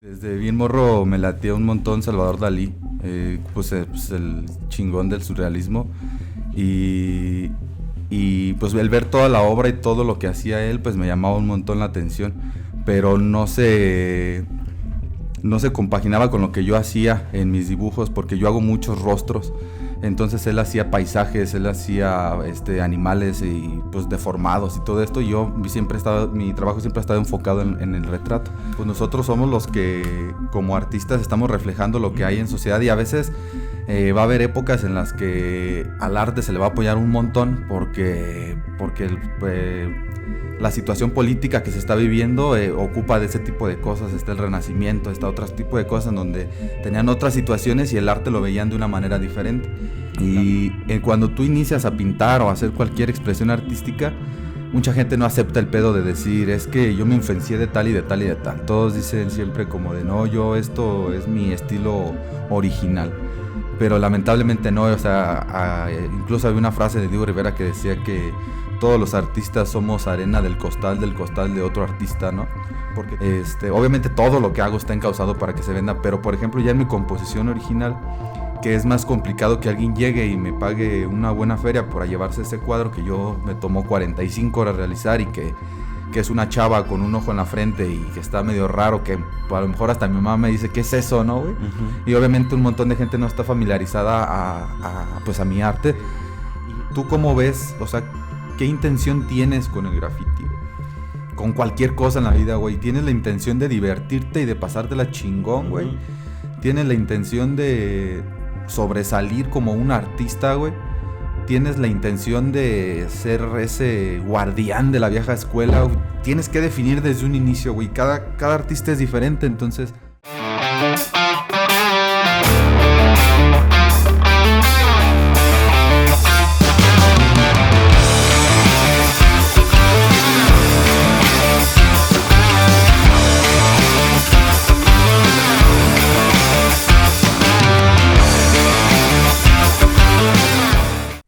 Desde bien morro me latía un montón Salvador Dalí, pues el chingón del surrealismo y, pues el ver toda la obra y todo lo que hacía él pues me llamaba un montón la atención, pero no se compaginaba con lo que yo hacía en mis dibujos porque yo hago muchos rostros. Entonces él hacía paisajes, él hacía animales y pues deformados y todo esto. Y mi trabajo siempre ha estado enfocado en el retrato. Pues nosotros somos los que como artistas estamos reflejando lo que hay en sociedad y a veces va a haber épocas en las que al arte se le va a apoyar un montón porque la situación política que se está viviendo ocupa de ese tipo de cosas. Está el Renacimiento, está otro tipo de cosas en donde tenían otras situaciones y el arte lo veían de una manera diferente. Y cuando tú inicias a pintar o a hacer cualquier expresión artística, mucha gente no acepta el pedo de decir, es que yo me influencié de tal y de tal y de tal. Todos dicen siempre como de, no, esto es mi estilo original. Pero lamentablemente no, incluso había una frase de Diego Rivera que decía que todos los artistas somos arena del costal de otro artista, ¿no? Porque obviamente todo lo que hago está encauzado para que se venda, pero por ejemplo ya en mi composición original, que es más complicado que alguien llegue y me pague una buena feria por llevarse ese cuadro que yo me tomó 45 horas realizar y que es una chava con un ojo en la frente y que está medio raro, que a lo mejor hasta mi mamá me dice, ¿qué es eso, no, güey? Uh-huh. Y obviamente un montón de gente no está familiarizada a mi arte. ¿Tú cómo ves? O sea, ¿qué intención tienes con el graffiti, güey? Con cualquier cosa en la vida, güey. ¿Tienes la intención de divertirte y de pasártela chingón, güey? ¿Tienes la intención de sobresalir como un artista, güey? ¿Tienes la intención de ser ese guardián de la vieja escuela? Tienes que definir desde un inicio, güey. Cada artista es diferente, entonces...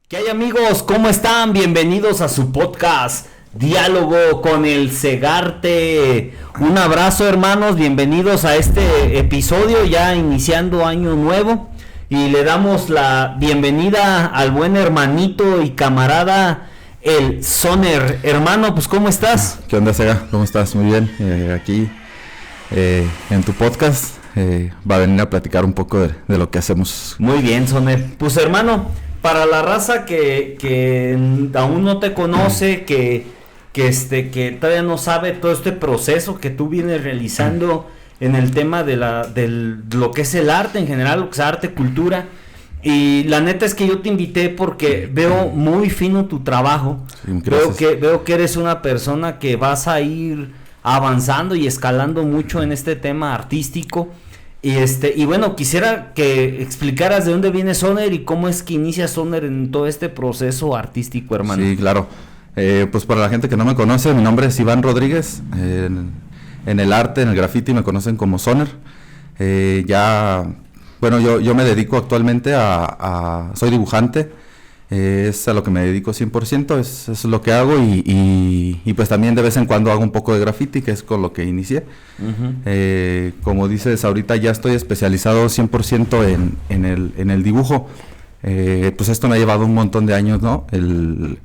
¿Qué hay, amigos? ¿Cómo están? Bienvenidos a su podcast Diálogo con el Segarte. Un abrazo, hermanos, bienvenidos a este episodio ya iniciando año nuevo y le damos la bienvenida al buen hermanito y camarada el Soner. Hermano, pues ¿cómo estás? ¿Qué onda, Sega? ¿Cómo estás? Muy bien, aquí en tu podcast va a venir a platicar un poco de lo que hacemos. Muy bien, Soner. Pues hermano, para la raza que aún no te conoce, que todavía no sabe todo este proceso que tú vienes realizando en el tema de lo que es el arte en general, lo que es arte, cultura, y la neta es que yo te invité porque veo muy fino tu trabajo. Sí, veo que eres una persona que vas a ir avanzando y escalando mucho en este tema artístico. Y bueno, quisiera que explicaras de dónde viene Soner y cómo es que inicia Soner en todo este proceso artístico, hermano. Sí, claro. Pues para la gente que no me conoce, mi nombre es Iván Rodríguez. En el arte, en el graffiti me conocen como Soner. Yo me dedico actualmente soy dibujante. Es a lo que me dedico 100%, es lo que hago y pues también de vez en cuando hago un poco de graffiti, que es con lo que inicié. Uh-huh. Como dices, ahorita ya estoy especializado 100% en el dibujo. Pues esto me ha llevado un montón de años, ¿no? El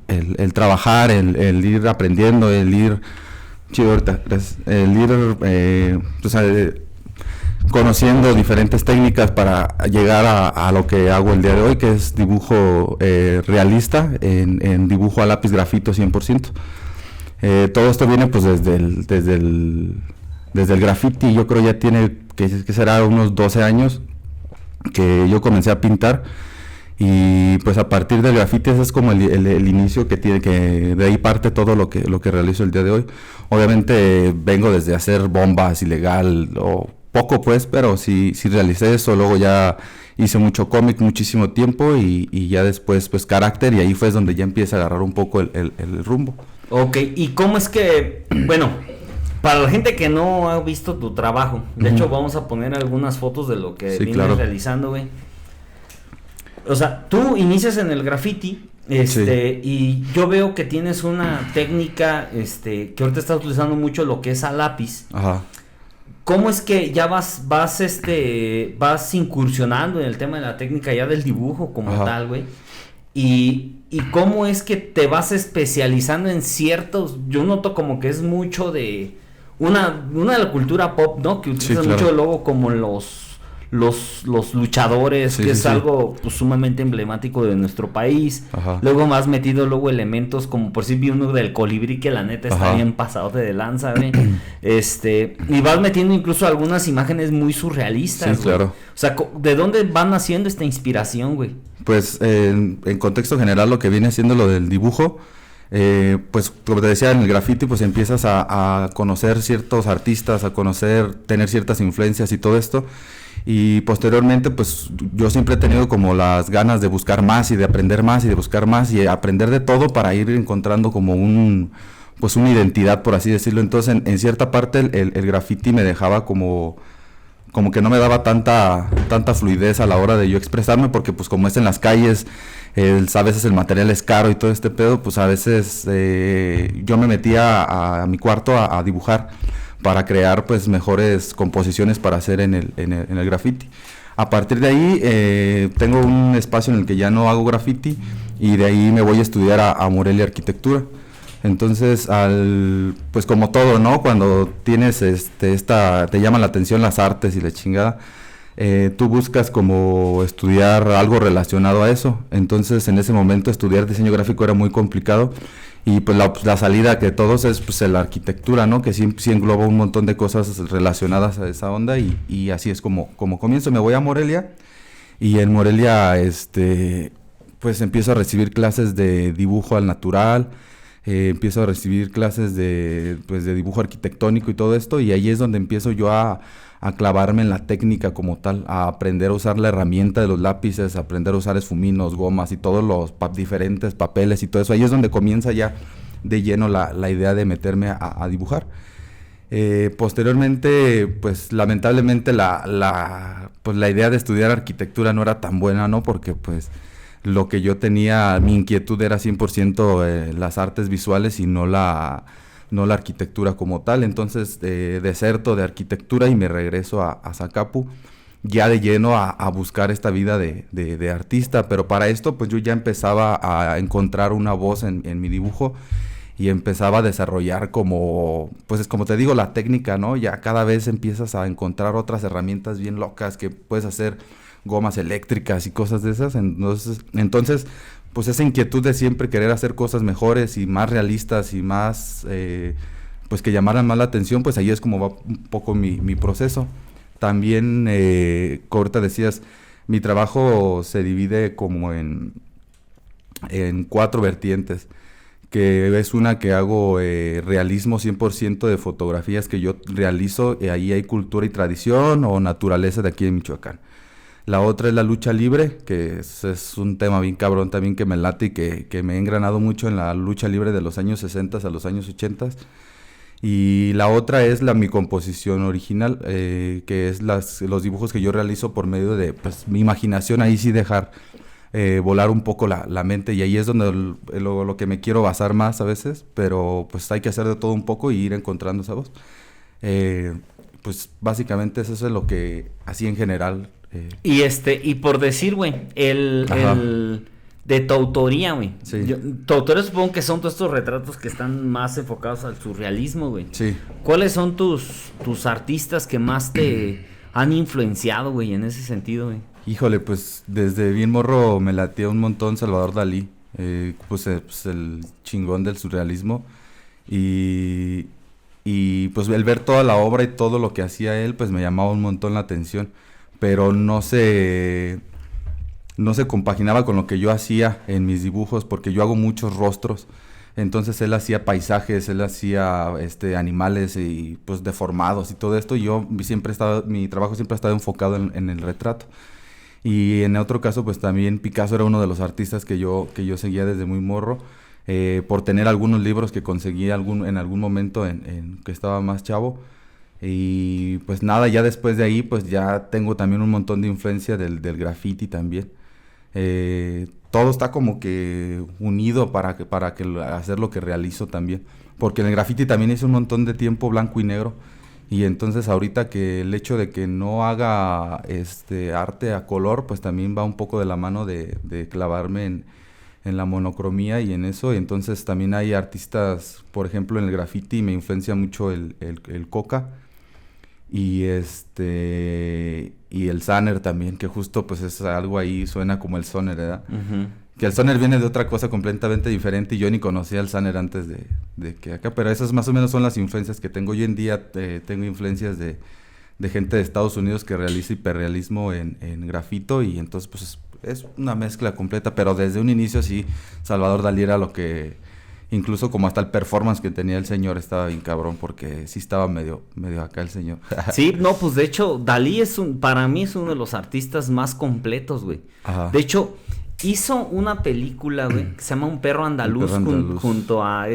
trabajar, el ir aprendiendo, conociendo diferentes técnicas para llegar a lo que hago el día de hoy, que es dibujo realista, en dibujo a lápiz grafito 100%. Todo esto viene pues desde el graffiti. Yo creo ya tiene que será unos 12 años que yo comencé a pintar y pues a partir del graffiti ese es como el inicio que tiene, que de ahí parte todo lo que realizo el día de hoy. Obviamente vengo desde hacer bombas ilegal o poco pues, pero sí realicé eso. Luego ya hice mucho cómic, muchísimo tiempo y ya después pues carácter, y ahí fue donde ya empieza a agarrar un poco el rumbo. Ok, ¿y cómo es que, bueno, para la gente que no ha visto tu trabajo, de hecho vamos a poner algunas fotos de lo que vienes realizando, güey? O sea, tú inicias en el graffiti, y yo veo que tienes una técnica, que ahorita estás utilizando mucho lo que es a lápiz. Ajá. ¿cómo es que ya vas incursionando en el tema de la técnica ya del dibujo como tal, güey? Y cómo es que te vas especializando en ciertos, yo noto como que es mucho de una de la cultura pop, ¿no? Que utiliza mucho luego como los luchadores, que es algo pues, sumamente emblemático de nuestro país. Luego más metido luego elementos como por si vi uno del colibrí que la neta está bien pasado de lanza, güey. Y vas metiendo incluso algunas imágenes muy surrealistas, güey. O sea, ¿de dónde van naciendo esta inspiración, güey? Pues en contexto general lo que viene siendo lo del dibujo, pues como te decía en el graffiti, pues empiezas a conocer ciertos artistas, tener ciertas influencias y todo esto. Y posteriormente, pues yo siempre he tenido como las ganas de buscar más y de aprender más y de buscar más y aprender de todo para ir encontrando como pues una identidad, por así decirlo. Entonces, en cierta parte el graffiti me dejaba como que no me daba tanta fluidez a la hora de yo expresarme, porque pues como es en las calles, a veces el material es caro y todo este pedo, pues a veces yo me metía a mi cuarto a dibujar para crear pues mejores composiciones para hacer en el graffiti. A partir de ahí tengo un espacio en el que ya no hago graffiti y de ahí me voy a estudiar a Morelia Arquitectura. Entonces, pues como todo, ¿no? Cuando tienes te llaman la atención las artes y la chingada, tú buscas como estudiar algo relacionado a eso. Entonces, en ese momento estudiar diseño gráfico era muy complicado y pues la salida que todos es pues la arquitectura, ¿no? Que sí engloba un montón de cosas relacionadas a esa onda y así es como comienzo. Me voy a Morelia y en Morelia pues empiezo a recibir clases de dibujo al natural. Empiezo a recibir clases de dibujo arquitectónico y todo esto, y ahí es donde empiezo yo a clavarme en la técnica como tal, a aprender a usar la herramienta de los lápices, a aprender a usar esfuminos, gomas y todos los diferentes papeles y todo eso. Ahí es donde comienza ya de lleno la idea de meterme a dibujar. Posteriormente, pues lamentablemente la idea de estudiar arquitectura no era tan buena, ¿no? Porque pues lo que yo tenía, mi inquietud era 100% las artes visuales y no la arquitectura como tal. Entonces deserto de arquitectura y me regreso a Zacapu ya de lleno a buscar esta vida de artista. Pero para esto pues yo ya empezaba a encontrar una voz en mi dibujo y empezaba a desarrollar como te digo, la técnica, ¿no? Ya cada vez empiezas a encontrar otras herramientas bien locas que puedes hacer, gomas eléctricas y cosas de esas. Entonces pues esa inquietud de siempre querer hacer cosas mejores y más realistas y más pues que llamaran más la atención, pues ahí es como va un poco mi proceso. También como ahorita decías, mi trabajo se divide como en 4 vertientes, que es una que hago realismo 100% de fotografías que yo realizo, y ahí hay cultura y tradición o naturaleza de aquí de Michoacán. La otra es la lucha libre, que es un tema bien cabrón también que me late y que me he engranado mucho en la lucha libre de los años 60 a los años 80. Y la otra es mi composición original, que es los dibujos que yo realizo por medio de pues, mi imaginación, ahí sí dejar volar un poco la mente, y ahí es donde lo que me quiero basar más a veces, pero pues hay que hacer de todo un poco y ir encontrando esa voz. Pues básicamente eso es lo que, así en general. Y por decir, güey, el de tu autoría, güey. Sí. Tu autoría supongo que son todos estos retratos que están más enfocados al surrealismo, güey. Sí. ¿Cuáles son tus artistas que más te han influenciado, güey, en ese sentido, güey? Híjole, pues desde bien morro me latía un montón Salvador Dalí, pues el chingón del surrealismo, y pues el ver toda la obra y todo lo que hacía él, pues me llamaba un montón la atención, pero no se compaginaba con lo que yo hacía en mis dibujos, porque yo hago muchos rostros. Entonces él hacía paisajes, él hacía animales y pues deformados y todo esto, y mi trabajo siempre ha estado enfocado en el retrato. Y en otro caso pues también Picasso era uno de los artistas que yo seguía desde muy morro, por tener algunos libros que conseguí en algún momento en que estaba más chavo. Y pues nada, ya después de ahí pues ya tengo también un montón de influencia del graffiti también. Todo está como que unido para hacer lo que realizo también, porque en el graffiti también hice un montón de tiempo blanco y negro, Y entonces ahorita que el hecho de que no haga arte a color, pues también va un poco de la mano de clavarme en la monocromía y en eso. Y entonces también hay artistas, por ejemplo, en el graffiti me influencia mucho el Coca y y el Sanner también, que justo pues es algo ahí, suena como el Sonner, ¿verdad? Uh-huh. Que el Sonner viene de otra cosa completamente diferente y yo ni conocía al Sanner antes de que acá, pero esas más o menos son las influencias que tengo. Hoy en día tengo influencias de gente de Estados Unidos que realiza hiperrealismo en grafito y entonces pues es una mezcla completa, pero desde un inicio sí, Salvador Dalí era lo que, incluso como hasta el performance que tenía el señor estaba bien cabrón, porque sí estaba medio acá el señor. Sí, no, pues de hecho Dalí para mí es uno de los artistas más completos, güey. Ajá. De hecho, hizo una película, güey, que se llama Un perro andaluz, junto a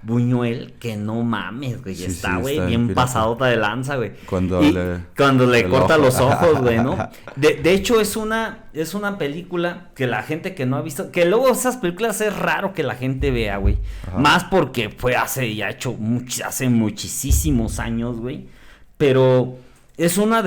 Buñuel, que no mames, güey, está, güey, bien pasadota de lanza, güey. Cuando le corta ojo. Los ojos, güey, ¿no? De hecho, es una película que la gente que no ha visto, que luego esas películas es raro que la gente vea, güey. Más porque fue hace muchísimos años, güey. Pero es una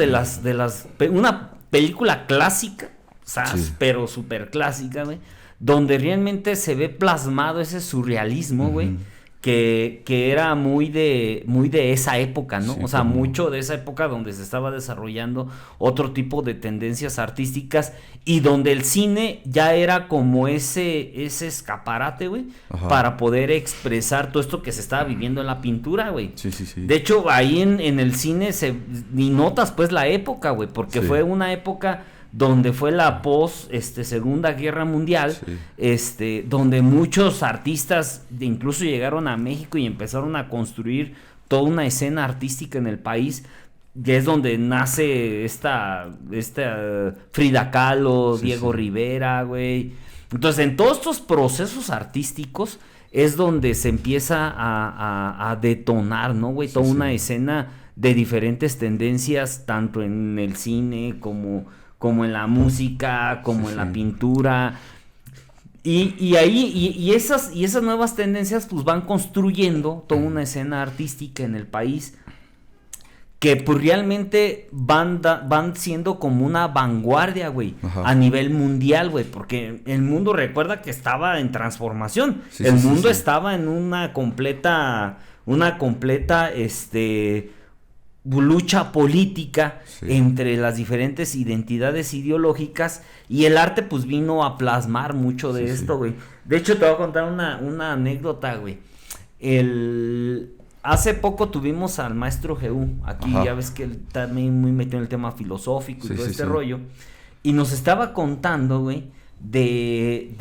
una película clásica, ¿sabes? Sí. Pero súper clásica, güey. Donde realmente se ve plasmado ese surrealismo, güey. Que era muy de esa época, ¿no? Sí, o sea, mucho de esa época donde se estaba desarrollando otro tipo de tendencias artísticas y donde el cine ya era como ese escaparate, güey, para poder expresar todo esto que se estaba viviendo en la pintura, güey. Sí. De hecho, ahí en el cine ni notas pues la época, güey, porque fue una época donde fue la Segunda Guerra Mundial, sí. Donde muchos artistas incluso llegaron a México y empezaron a construir toda una escena artística en el país, que es donde nace esta Frida Kahlo, sí, Diego Rivera, güey. Entonces, en todos estos procesos artísticos es donde se empieza a detonar, ¿no, güey? Toda una escena de diferentes tendencias, tanto en el cine como en la música, como en la pintura. Y esas nuevas tendencias pues van construyendo toda una escena artística en el país que pues realmente van siendo como una vanguardia, güey, a nivel mundial, güey, porque el mundo, recuerda que estaba en transformación. El mundo estaba en una completa lucha política entre las diferentes identidades ideológicas, y el arte pues vino a plasmar mucho de esto, güey. De hecho, te voy a contar una anécdota, güey. Hace poco tuvimos al maestro G.U. aquí, ya ves que él también muy metido en el tema filosófico y todo este rollo, y nos estaba contando, güey, de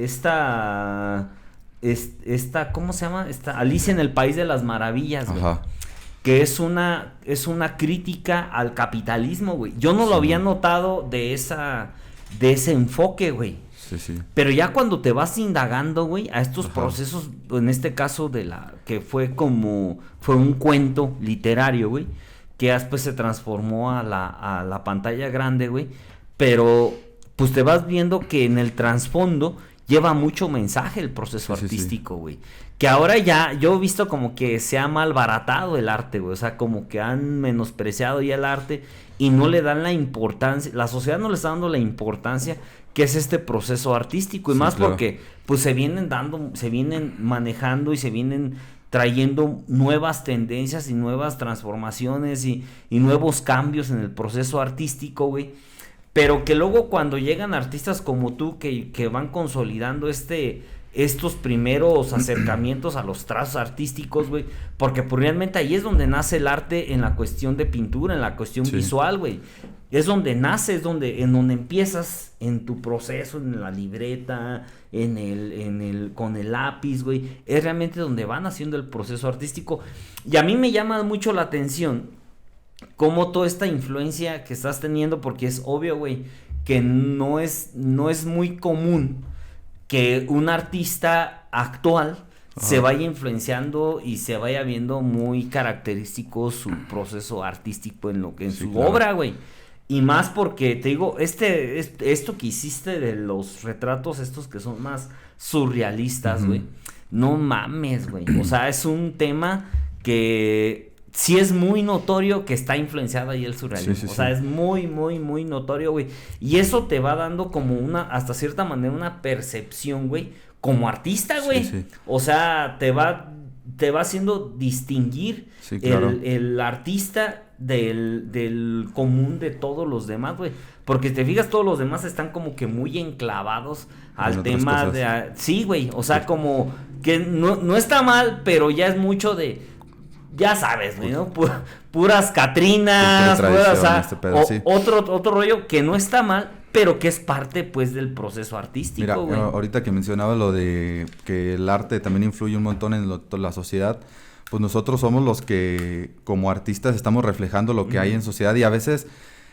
esta, ¿cómo se llama? Alicia en el País de las Maravillas, güey. Que es una crítica al capitalismo, güey. Yo no lo había notado de ese enfoque, güey. Sí. Pero ya cuando te vas indagando, güey, a estos procesos, en este caso que fue un cuento literario, güey, que después se transformó a la pantalla grande, güey. Pero pues te vas viendo que en el trasfondo lleva mucho mensaje el proceso artístico, güey. Que ahora ya, yo he visto como que se ha malbaratado el arte, güey. O sea, como que han menospreciado ya el arte y no le dan la importancia, la sociedad no le está dando la importancia que es este proceso artístico. Y más porque, pues, se vienen manejando y se vienen trayendo nuevas tendencias y nuevas transformaciones y nuevos cambios en el proceso artístico, güey. Pero que luego cuando llegan artistas como tú que van consolidando estos primeros acercamientos a los trazos artísticos, güey, porque pues realmente ahí es donde nace el arte en la cuestión de pintura, en la cuestión visual, güey. Es donde nace, en donde empiezas en tu proceso, en la libreta, con el lápiz, güey. Es realmente donde van haciendo el proceso artístico. Y a mí me llama mucho la atención cómo toda esta influencia que estás teniendo, porque es obvio, güey, que no es muy común que un artista actual se vaya influenciando y se vaya viendo muy característico su proceso artístico en su obra, güey. Y más porque, te digo, esto que hiciste de los retratos estos que son más surrealistas, güey, no mames, güey. O sea, es un tema que sí es muy notorio que está influenciado ahí el surrealismo. Sí, sí, o sea, sí. es muy, muy, muy notorio, güey. Y eso te va dando como hasta cierta manera, una percepción, güey, como artista, güey. Sí, sí. O sea, te va haciendo distinguir Sí, claro. el artista del común de todos los demás, güey. Porque te fijas, todos los demás están como que muy enclavados al otras tema cosas. sí, güey. O sea, Sí. como que no está mal, pero ya es mucho de... Ya sabes, güey, ¿no? Puras Catrinas, Cultura y puras, o tradición, sea, este pedo, sí. otro rollo que no está mal, pero que es parte, pues, del proceso Mira, artístico, güey. ahorita que mencionaba lo de que el arte también influye un montón en la sociedad, pues nosotros somos los que como artistas estamos reflejando lo que hay en sociedad y a veces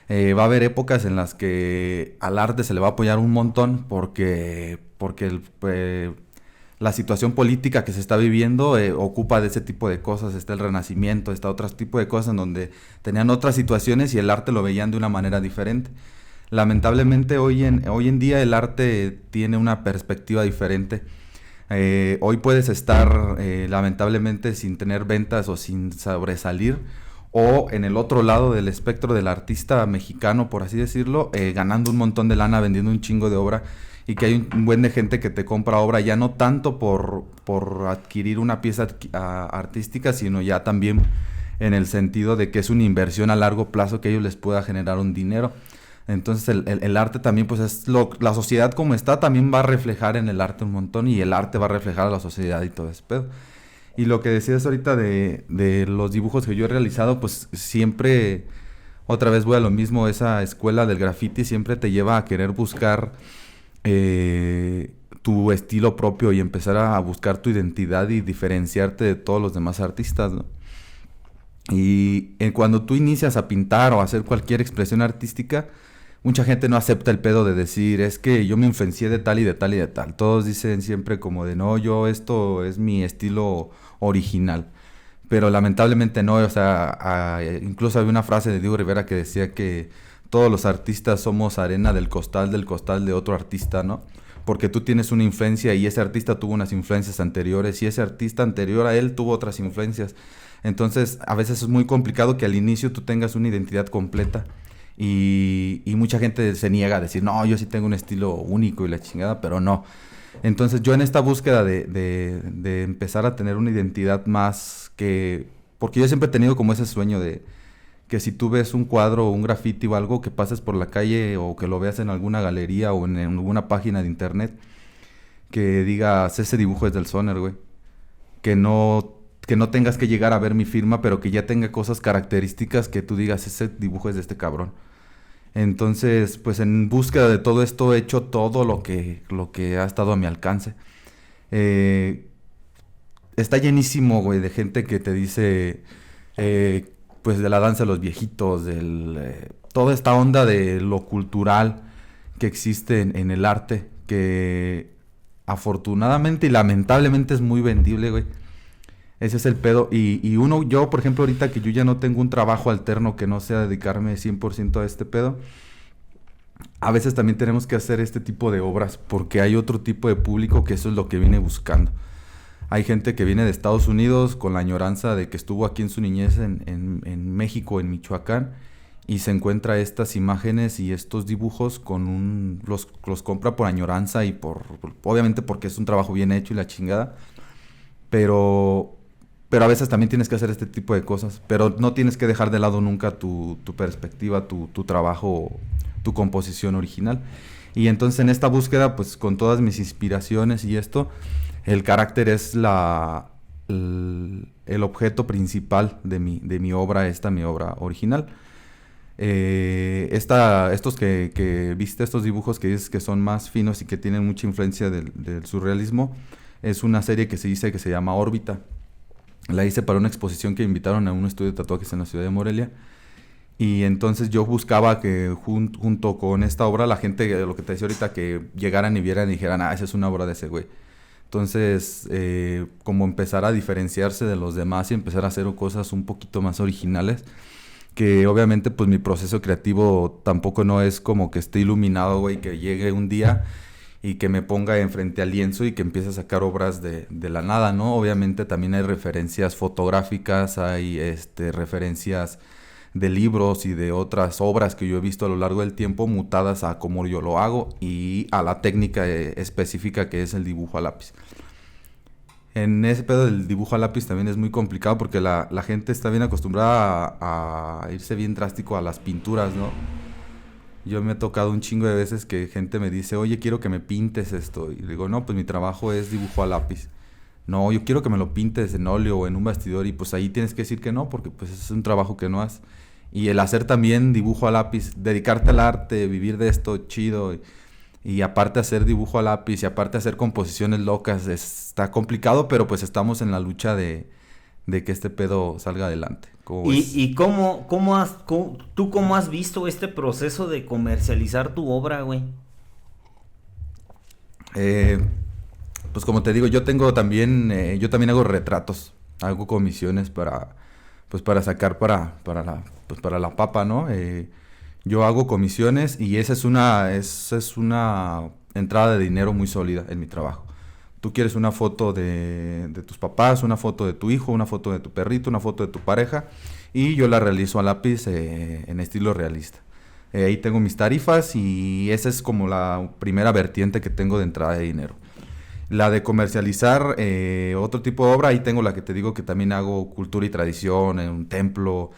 va a haber épocas en las que al arte se le va a apoyar un montón porque la situación política que se está viviendo ocupa de ese tipo de cosas. Está el Renacimiento, está otro tipo de cosas en donde tenían otras situaciones y el arte lo veían de una manera diferente. Lamentablemente hoy en día el arte tiene una perspectiva diferente. Hoy puedes estar lamentablemente sin tener ventas o sin sobresalir, o en el otro lado del espectro del artista mexicano, por así decirlo, ganando un montón de lana, vendiendo un chingo de obra, y que hay un buen de gente que te compra obra ya no tanto por adquirir una pieza artística, sino ya también en el sentido de que es una inversión a largo plazo que a ellos les pueda generar un dinero. Entonces el arte también, pues es la sociedad como está, también va a reflejar en el arte un montón, y el arte va a reflejar a la sociedad y todo ese pedo. Y lo que decías ahorita de los dibujos que yo he realizado, pues siempre, otra vez voy a lo mismo, esa escuela del graffiti siempre te lleva a querer buscar tu estilo propio y empezar a buscar tu identidad y diferenciarte de todos los demás artistas, ¿no? Y cuando tú inicias a pintar o a hacer cualquier expresión artística, mucha gente no acepta el pedo de decir, es que yo me influencié de tal y de tal y de tal. Todos dicen siempre como de, no, esto es mi estilo original. Pero lamentablemente no, o sea, incluso había una frase de Diego Rivera que decía que todos los artistas somos arena del costal de otro artista, ¿no? Porque tú tienes una influencia y ese artista tuvo unas influencias anteriores y ese artista anterior a él tuvo otras influencias. Entonces, a veces es muy complicado que al inicio tú tengas una identidad completa. Y mucha gente se niega a decir, no, yo sí tengo un estilo único y la chingada, pero no. Entonces yo en esta búsqueda de empezar a tener una identidad más que... Porque yo siempre he tenido como ese sueño de que si tú ves un cuadro o un graffiti o algo, que pases por la calle o que lo veas en alguna galería o en alguna página de internet, que digas, ese dibujo es del Soner, güey. Que no tengas que llegar a ver mi firma, pero que ya tenga cosas características que tú digas, ese dibujo es de este cabrón. Entonces, pues en búsqueda de todo esto he hecho todo lo que ha estado a mi alcance. Está llenísimo, güey, de gente que te dice, pues de la danza de los viejitos, toda esta onda de lo cultural que existe en el arte, que afortunadamente y lamentablemente es muy vendible, güey. Ese es el pedo. Yo, por ejemplo, ahorita que yo ya no tengo un trabajo alterno que no sea dedicarme 100% a este pedo, a veces también tenemos que hacer este tipo de obras porque hay otro tipo de público que eso es lo que viene buscando. Hay gente que viene de Estados Unidos con la añoranza de que estuvo aquí en su niñez en México, en Michoacán, y se encuentra estas imágenes y estos dibujos los compra por añoranza y obviamente porque es un trabajo bien hecho y la chingada, pero a veces también tienes que hacer este tipo de cosas, pero no tienes que dejar de lado nunca tu perspectiva, tu trabajo, tu composición original. Y entonces en esta búsqueda, pues con todas mis inspiraciones y esto, el carácter es el objeto principal de mi obra, mi obra original. Estos que viste, estos dibujos que dices que son más finos y que tienen mucha influencia del surrealismo, es una serie que se llama Órbita. La hice para una exposición que invitaron a un estudio de tatuajes en la ciudad de Morelia. Y entonces yo buscaba que junto con esta obra la gente, lo que te decía ahorita, que llegaran y vieran y dijeran, esa es una obra de ese güey. Entonces, como empezar a diferenciarse de los demás y empezar a hacer cosas un poquito más originales, que obviamente pues mi proceso creativo tampoco no es como que esté iluminado, güey, que llegue un día y que me ponga enfrente al lienzo y que empiece a sacar obras de la nada, ¿no? Obviamente también hay referencias fotográficas, hay referencias de libros y de otras obras que yo he visto a lo largo del tiempo mutadas a cómo yo lo hago y a la técnica específica que es el dibujo a lápiz. En ese pedo del dibujo a lápiz también es muy complicado porque la gente está bien acostumbrada a irse bien drástico a las pinturas, ¿no? Yo me he tocado un chingo de veces que gente me dice, oye, quiero que me pintes esto. Y digo, no, pues mi trabajo es dibujo a lápiz. No, yo quiero que me lo pintes en óleo o en un bastidor. Y pues ahí tienes que decir que no, porque pues es un trabajo que no has. Y el hacer también dibujo a lápiz, dedicarte al arte, vivir de esto chido. Y aparte hacer dibujo a lápiz y aparte hacer composiciones locas, está complicado, pero pues estamos en la lucha de que este pedo salga adelante. ¿Y tú cómo has visto este proceso de comercializar tu obra, güey? Pues como te digo, yo también hago retratos, hago comisiones para sacar para la papa, ¿no? Yo hago comisiones y esa es una entrada de dinero muy sólida en mi trabajo. Tú quieres una foto de tus papás, una foto de tu hijo, una foto de tu perrito, una foto de tu pareja y yo la realizo a lápiz en estilo realista. Ahí tengo mis tarifas y esa es como la primera vertiente que tengo de entrada de dinero. La de comercializar otro tipo de obra, ahí tengo la que te digo que también hago cultura y tradición en un templo.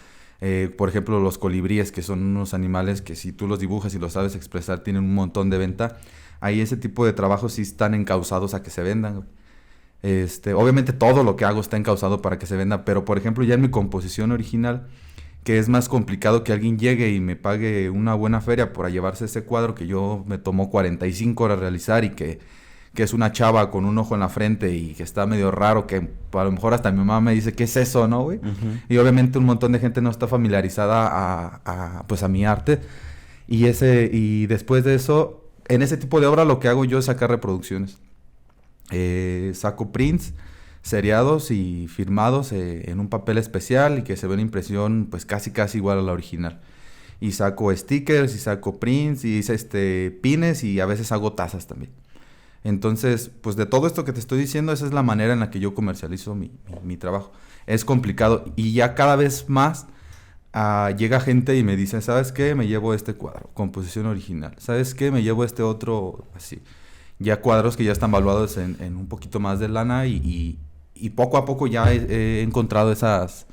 Por ejemplo, los colibríes, que son unos animales que si tú los dibujas y los sabes expresar, tienen un montón de venta. Ahí ese tipo de trabajos sí están encausados a que se vendan. Obviamente todo lo que hago está encausado para que se venda, pero por ejemplo ya en mi composición original, que es más complicado que alguien llegue y me pague una buena feria por llevarse ese cuadro que yo me tomó 45 horas realizar y que es una chava con un ojo en la frente y que está medio raro, que a lo mejor hasta mi mamá me dice, ¿qué es eso, no, güey? Uh-huh. Y obviamente un montón de gente no está familiarizada a mi arte. Y después de eso, en ese tipo de obra lo que hago yo es sacar reproducciones. Saco prints seriados y firmados en un papel especial y que se ve una impresión pues casi igual a la original. Y saco stickers y saco prints y pines y a veces hago tazas también. Entonces, pues de todo esto que te estoy diciendo, esa es la manera en la que yo comercializo mi trabajo. Es complicado y ya cada vez más llega gente y me dice, ¿sabes qué? Me llevo este cuadro, composición original. ¿Sabes qué? Me llevo este otro, así. Ya cuadros que ya están valuados en un poquito más de lana y poco a poco ya he encontrado esas...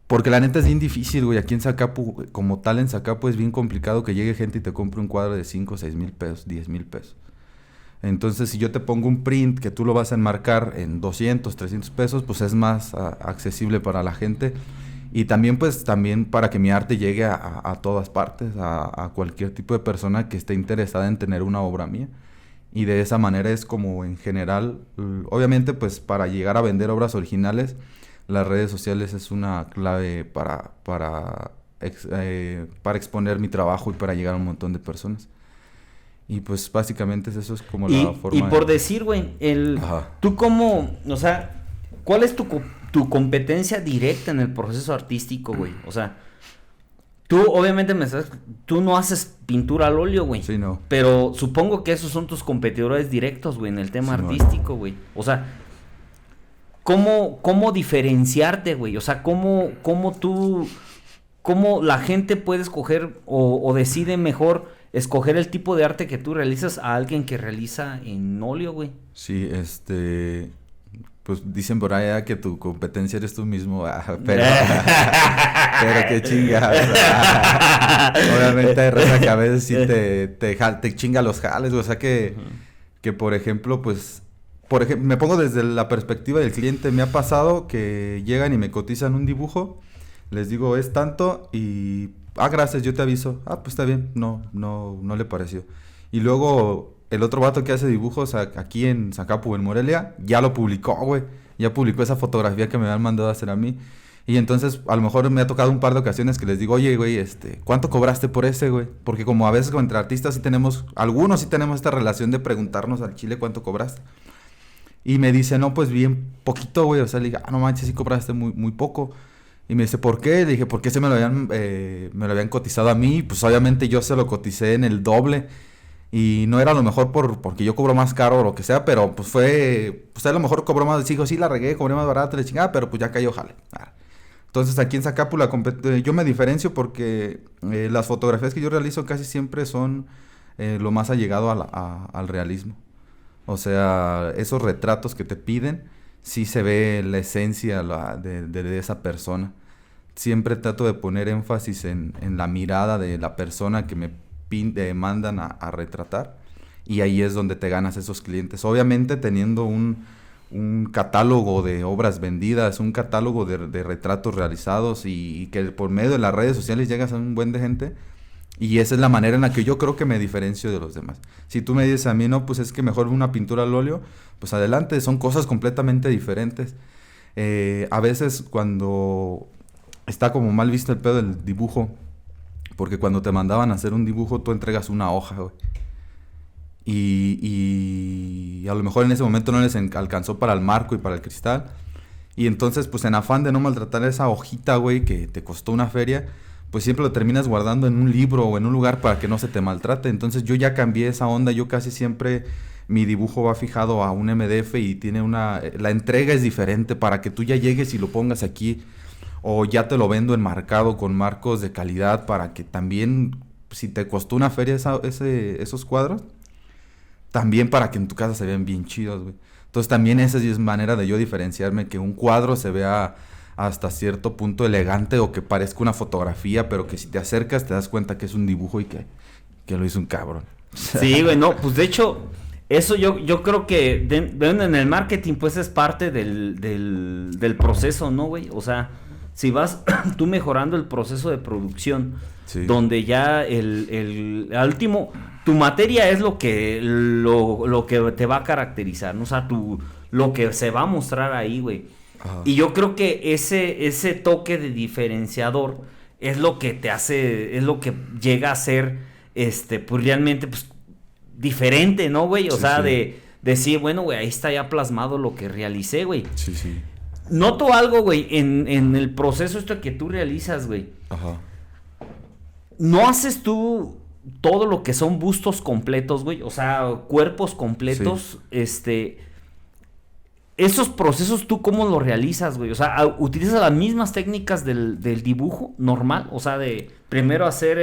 Porque la neta es bien difícil, güey. Aquí en Zacapu, como tal en Zacapu, es bien complicado que llegue gente y te compre un cuadro de 5, 6 mil pesos, 10 mil pesos. Entonces, si yo te pongo un print que tú lo vas a enmarcar en 200, 300 pesos, pues es más accesible para la gente. Y también, pues, para que mi arte llegue a todas partes, a cualquier tipo de persona que esté interesada en tener una obra mía. Y de esa manera es como en general, obviamente, pues, para llegar a vender obras originales, las redes sociales es una clave para exponer mi trabajo y para llegar a un montón de personas. Y pues básicamente eso es como la forma. Y por decir, güey, tú cómo, o sea, ¿cuál es tu competencia directa en el proceso artístico, güey? O sea, tú obviamente tú no haces pintura al óleo, güey. Sí, no. Pero supongo que esos son tus competidores directos, güey, en el tema artístico, güey. O sea, ¿cómo diferenciarte, güey? O sea, ¿cómo la gente puede escoger o decide mejor escoger el tipo de arte que tú realizas a alguien que realiza en óleo, güey? Sí, pues dicen por allá que tu competencia eres tú mismo, pero qué chingas. Obviamente hay raza que a veces sí te chinga los jales, o sea que por ejemplo, pues, me pongo desde la perspectiva del cliente. Me ha pasado que llegan y me cotizan un dibujo, les digo, es tanto y... gracias, yo te aviso. Pues está bien. No le pareció. Y luego el otro vato que hace dibujos aquí en Zacapu, en Morelia, ya lo publicó, güey. Ya publicó esa fotografía que me habían mandado a hacer a mí. Y entonces a lo mejor me ha tocado un par de ocasiones que les digo, oye, güey, ¿cuánto cobraste por ese, güey? Porque como a veces entre artistas algunos sí tenemos esta relación de preguntarnos al chile cuánto cobraste. Y me dice, no, pues bien poquito, güey. O sea, le digo, no manches, sí cobraste muy, muy poco. Y me dice, ¿por qué? Le dije, ¿por qué me lo habían cotizado a mí? Pues obviamente yo se lo coticé en el doble. Y no era a lo mejor porque yo cobro más caro o lo que sea, pero pues pues a lo mejor cobró más, dijo, sí la regué, cobré más barato, le chingada, pero pues ya cayó, jale. Entonces aquí en Zacapula yo me diferencio porque las fotografías que yo realizo casi siempre son lo más allegado al realismo. O sea, esos retratos que te piden, sí se ve la esencia de esa persona. Siempre trato de poner énfasis en la mirada de la persona que me mandan a retratar, y ahí es donde te ganas esos clientes. Obviamente teniendo un catálogo de obras vendidas, un catálogo de retratos realizados y que por medio de las redes sociales llegas a un buen de gente, y esa es la manera en la que yo creo que me diferencio de los demás. Si tú me dices a mí, no, pues es que mejor una pintura al óleo, pues adelante, son cosas completamente diferentes. A veces cuando está como mal visto el pedo del dibujo, porque cuando te mandaban a hacer un dibujo, tú entregas una hoja, güey. Y a lo mejor en ese momento no les alcanzó para el marco y para el cristal. Y entonces, pues en afán de no maltratar esa hojita, güey, que te costó una feria, pues siempre lo terminas guardando en un libro o en un lugar para que no se te maltrate. Entonces yo ya cambié esa onda. Yo casi siempre mi dibujo va fijado a un MDF y tiene la entrega es diferente para que tú ya llegues y lo pongas aquí. O ya te lo vendo enmarcado con marcos de calidad para que también, si te costó una feria esos cuadros, también para que en tu casa se vean bien chidos, güey. Entonces también esa es manera de yo diferenciarme, que un cuadro se vea hasta cierto punto elegante o que parezca una fotografía, pero que si te acercas te das cuenta que es un dibujo y que lo hizo un cabrón. Sí, güey, no, pues de hecho, eso yo creo que en el marketing pues es parte del proceso, ¿no, güey? O sea, si vas tú mejorando el proceso de producción, sí, donde ya al último, tu materia es lo que te va a caracterizar, ¿no? O sea, lo que se va a mostrar ahí, güey. Ajá. Y yo creo que ese toque de diferenciador es lo que te hace, es lo que llega a ser, pues realmente, pues, diferente, ¿no, güey? O sea, sí. De decir, bueno, güey, ahí está ya plasmado lo que realicé, güey. Sí, sí. Noto algo, güey, en el proceso que tú realizas, güey. Ajá. ¿No haces tú todo lo que son bustos completos, güey? O sea, cuerpos completos, sí. Esos procesos, ¿tú cómo los realizas, güey? O sea, ¿utilizas las mismas técnicas del dibujo normal? O sea, de primero hacer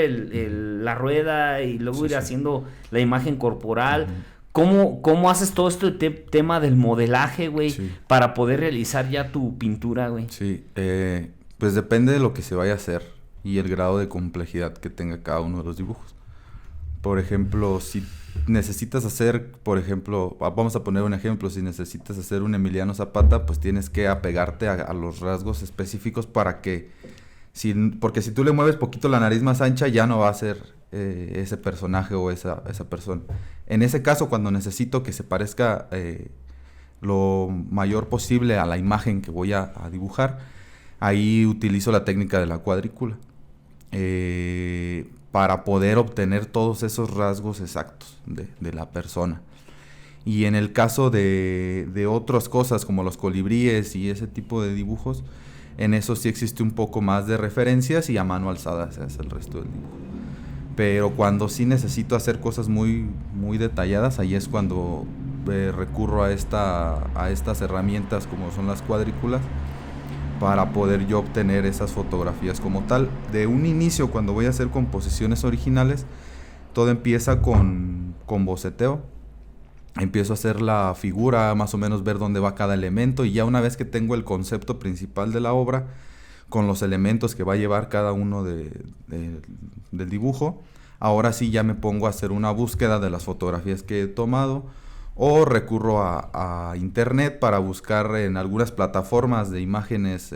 la rueda y luego ir haciendo la imagen corporal. Uh-huh. ¿Cómo haces todo esto tema del modelaje, güey? Sí. Para poder realizar ya tu pintura, güey. Sí, pues depende de lo que se vaya a hacer y el grado de complejidad que tenga cada uno de los dibujos. Por ejemplo, si necesitas hacer, vamos a poner un ejemplo, si necesitas hacer un Emiliano Zapata, pues tienes que apegarte a los rasgos específicos para que, porque si tú le mueves poquito la nariz más ancha, ya no va a ser ese personaje o esa persona. En ese caso, cuando necesito que se parezca lo mayor posible a la imagen que voy a dibujar, ahí utilizo la técnica de la cuadrícula. Para poder obtener todos esos rasgos exactos de la persona. Y en el caso de otras cosas como los colibríes y ese tipo de dibujos, en eso sí existe un poco más de referencias y a mano alzada se hace el resto del dibujo. Pero cuando sí necesito hacer cosas muy, muy detalladas, ahí es cuando recurro a estas herramientas como son las cuadrículas, para poder yo obtener esas fotografías como tal. De un inicio, cuando voy a hacer composiciones originales, todo empieza con boceteo. Empiezo a hacer la figura, más o menos ver dónde va cada elemento, y ya una vez que tengo el concepto principal de la obra, con los elementos que va a llevar cada uno del dibujo, ahora sí ya me pongo a hacer una búsqueda de las fotografías que he tomado, o recurro a internet para buscar en algunas plataformas de imágenes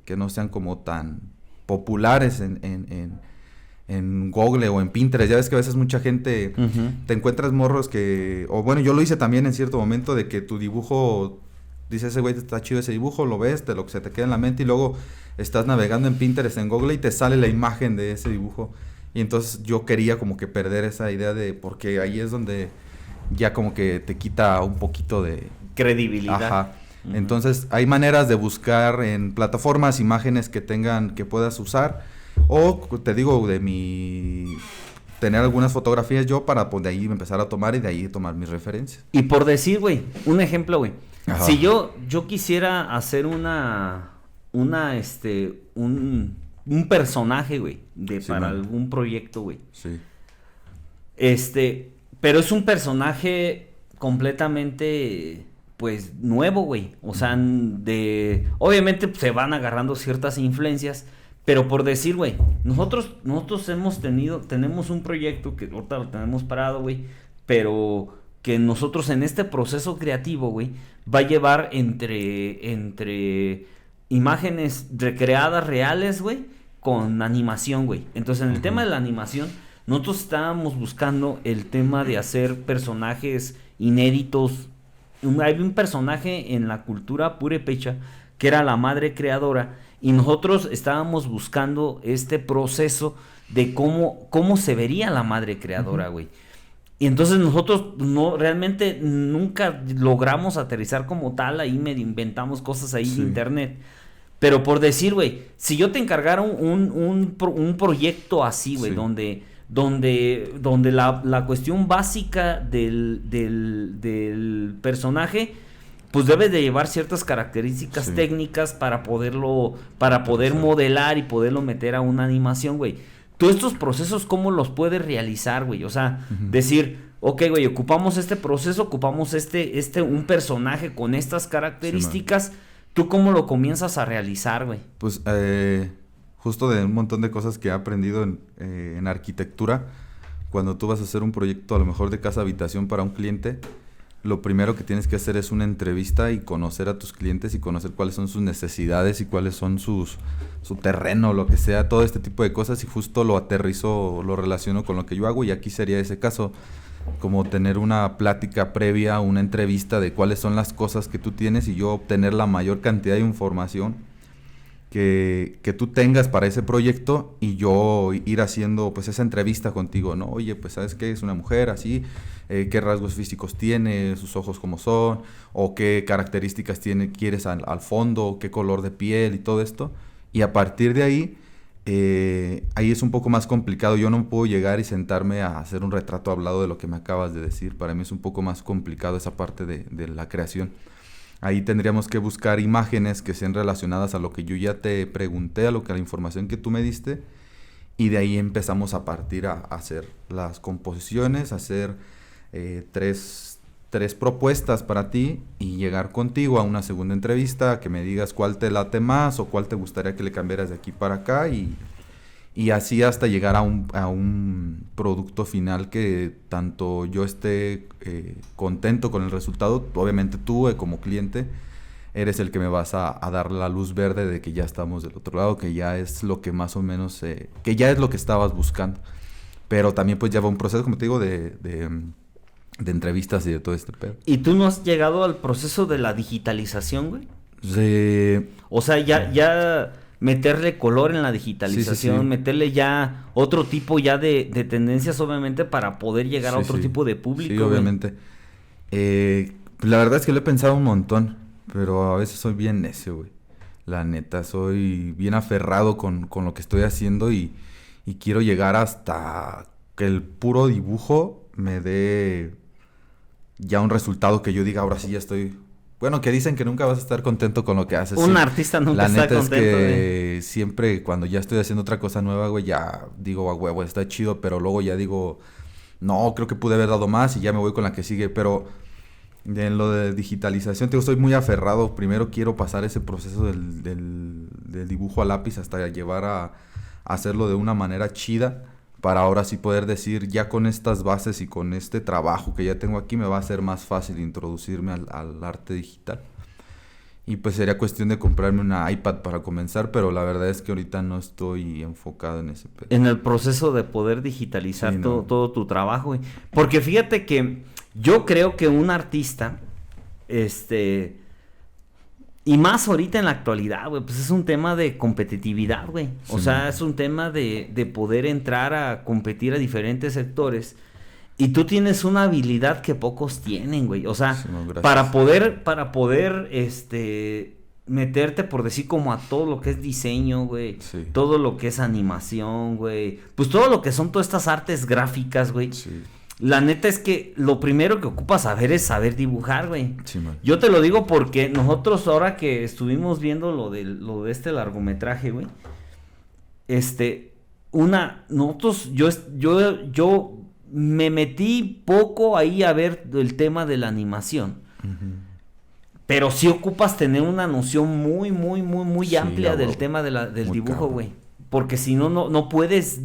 que no sean como tan populares en Google o en Pinterest. Ya ves que a veces mucha gente, uh-huh, te encuentras morros o bueno, yo lo hice también en cierto momento, de que tu dibujo, dice ese güey, está chido ese dibujo, lo ves, lo que se te queda en la mente, y luego estás navegando en Pinterest, en Google, y te sale la imagen de ese dibujo. Y entonces yo quería como que perder esa idea porque ahí es donde ya como que te quita un poquito de credibilidad. Ajá. Uh-huh. Entonces hay maneras de buscar en plataformas imágenes que puedas usar, o te digo, de mi tener algunas fotografías yo para pues de ahí empezar a tomar y de ahí tomar mis referencias. Y por decir, güey, un ejemplo, güey. Ajá. Si yo quisiera hacer un personaje, güey, para algún proyecto, güey. Sí. Pero es un personaje completamente, pues, nuevo, güey. O sea, obviamente pues, se van agarrando ciertas influencias, pero por decir, güey, nosotros tenemos un proyecto que ahorita lo tenemos parado, güey, pero que nosotros en este proceso creativo, güey, va a llevar entre imágenes recreadas reales, güey, con animación, güey. Entonces, en el tema de la animación, nosotros estábamos buscando el tema de hacer personajes inéditos. Hay un personaje en la cultura purépecha que era la madre creadora, y nosotros estábamos buscando este proceso de cómo se vería la madre creadora, güey. Y entonces nosotros realmente nunca logramos aterrizar como tal, ahí medio inventamos cosas ahí de internet. Pero por decir, güey, si yo te encargara un proyecto así, güey, donde la cuestión básica del personaje, pues debe de llevar ciertas características técnicas para poder modelar y poderlo meter a una animación, güey. Tú estos procesos, ¿cómo los puedes realizar, güey? O sea, decir, ok, güey, ocupamos este proceso, ocupamos un personaje con estas características. ¿Tú cómo lo comienzas a realizar, güey? Pues, justo de un montón de cosas que he aprendido en arquitectura, cuando tú vas a hacer un proyecto a lo mejor de casa-habitación para un cliente, lo primero que tienes que hacer es una entrevista y conocer a tus clientes y conocer cuáles son sus necesidades y cuáles son su terreno, lo que sea, todo este tipo de cosas, y justo lo aterrizo, lo relaciono con lo que yo hago, y aquí sería ese caso, como tener una plática previa, una entrevista de cuáles son las cosas que tú tienes y yo obtener la mayor cantidad de información que tú tengas para ese proyecto, y yo ir haciendo pues esa entrevista contigo, ¿no? Oye, pues ¿sabes qué? Es una mujer así, qué rasgos físicos tiene, sus ojos cómo son, o qué características quieres al fondo, qué color de piel y todo esto. Y a partir de ahí, ahí es un poco más complicado. Yo no puedo llegar y sentarme a hacer un retrato hablado de lo que me acabas de decir. Para mí es un poco más complicado esa parte de la creación. Ahí tendríamos que buscar imágenes que sean relacionadas a lo que yo ya te pregunté, a la información que tú me diste, y de ahí empezamos a partir a hacer las composiciones, hacer tres propuestas para ti y llegar contigo a una segunda entrevista, que me digas cuál te late más o cuál te gustaría que le cambiaras de aquí para acá, y así hasta llegar a un producto final que tanto yo esté contento con el resultado. Obviamente tú como cliente eres el que me vas a dar la luz verde de que ya estamos del otro lado, que ya es lo que más o menos, que ya es lo que estabas buscando. Pero también pues lleva un proceso, como te digo, de entrevistas y de todo este pedo. ¿Y tú no has llegado al proceso de la digitalización, güey? Sí. O sea, ya meterle color en la digitalización, meterle ya otro tipo ya de tendencias, obviamente, para poder llegar a otro tipo de público. Sí, obviamente. La verdad es que lo he pensado un montón, pero a veces soy bien necio, güey. La neta, soy bien aferrado con lo que estoy haciendo y quiero llegar hasta que el puro dibujo me dé ya un resultado que yo diga, ahora sí ya estoy... Bueno, que dicen que nunca vas a estar contento con lo que haces. Un artista nunca está contento. La neta es que siempre cuando ya estoy haciendo otra cosa nueva, güey, ya digo, a huevo, está chido, pero luego ya digo, no, creo que pude haber dado más y ya me voy con la que sigue. Pero en lo de digitalización, te digo, estoy muy aferrado. Primero quiero pasar ese proceso del dibujo a lápiz hasta llevar a hacerlo de una manera chida, para ahora sí poder decir, ya con estas bases y con este trabajo que ya tengo aquí, me va a ser más fácil introducirme al arte digital. Y pues sería cuestión de comprarme una iPad para comenzar, pero la verdad es que ahorita no estoy enfocado en ese pedo. En el proceso de poder digitalizar todo tu trabajo, güey. Porque fíjate que yo creo que un artista, y más ahorita en la actualidad, güey, pues es un tema de competitividad, güey. O sea, es un tema de poder entrar a competir a diferentes sectores. Y tú tienes una habilidad que pocos tienen, güey. O sea, para poder meterte, por decir, como a todo lo que es diseño, güey. Sí. Todo lo que es animación, güey. Pues todo lo que son todas estas artes gráficas, güey. Sí. La neta es que lo primero que ocupas saber es saber dibujar, güey. Sí, man. Yo te lo digo porque nosotros ahora que estuvimos viendo lo de este largometraje, güey. Nosotros, yo me metí poco ahí a ver el tema de la animación. Uh-huh. Pero sí ocupas tener una noción muy Sí, amplia del güey. tema del Muy dibujo, cabrón. güey. Porque si no puedes,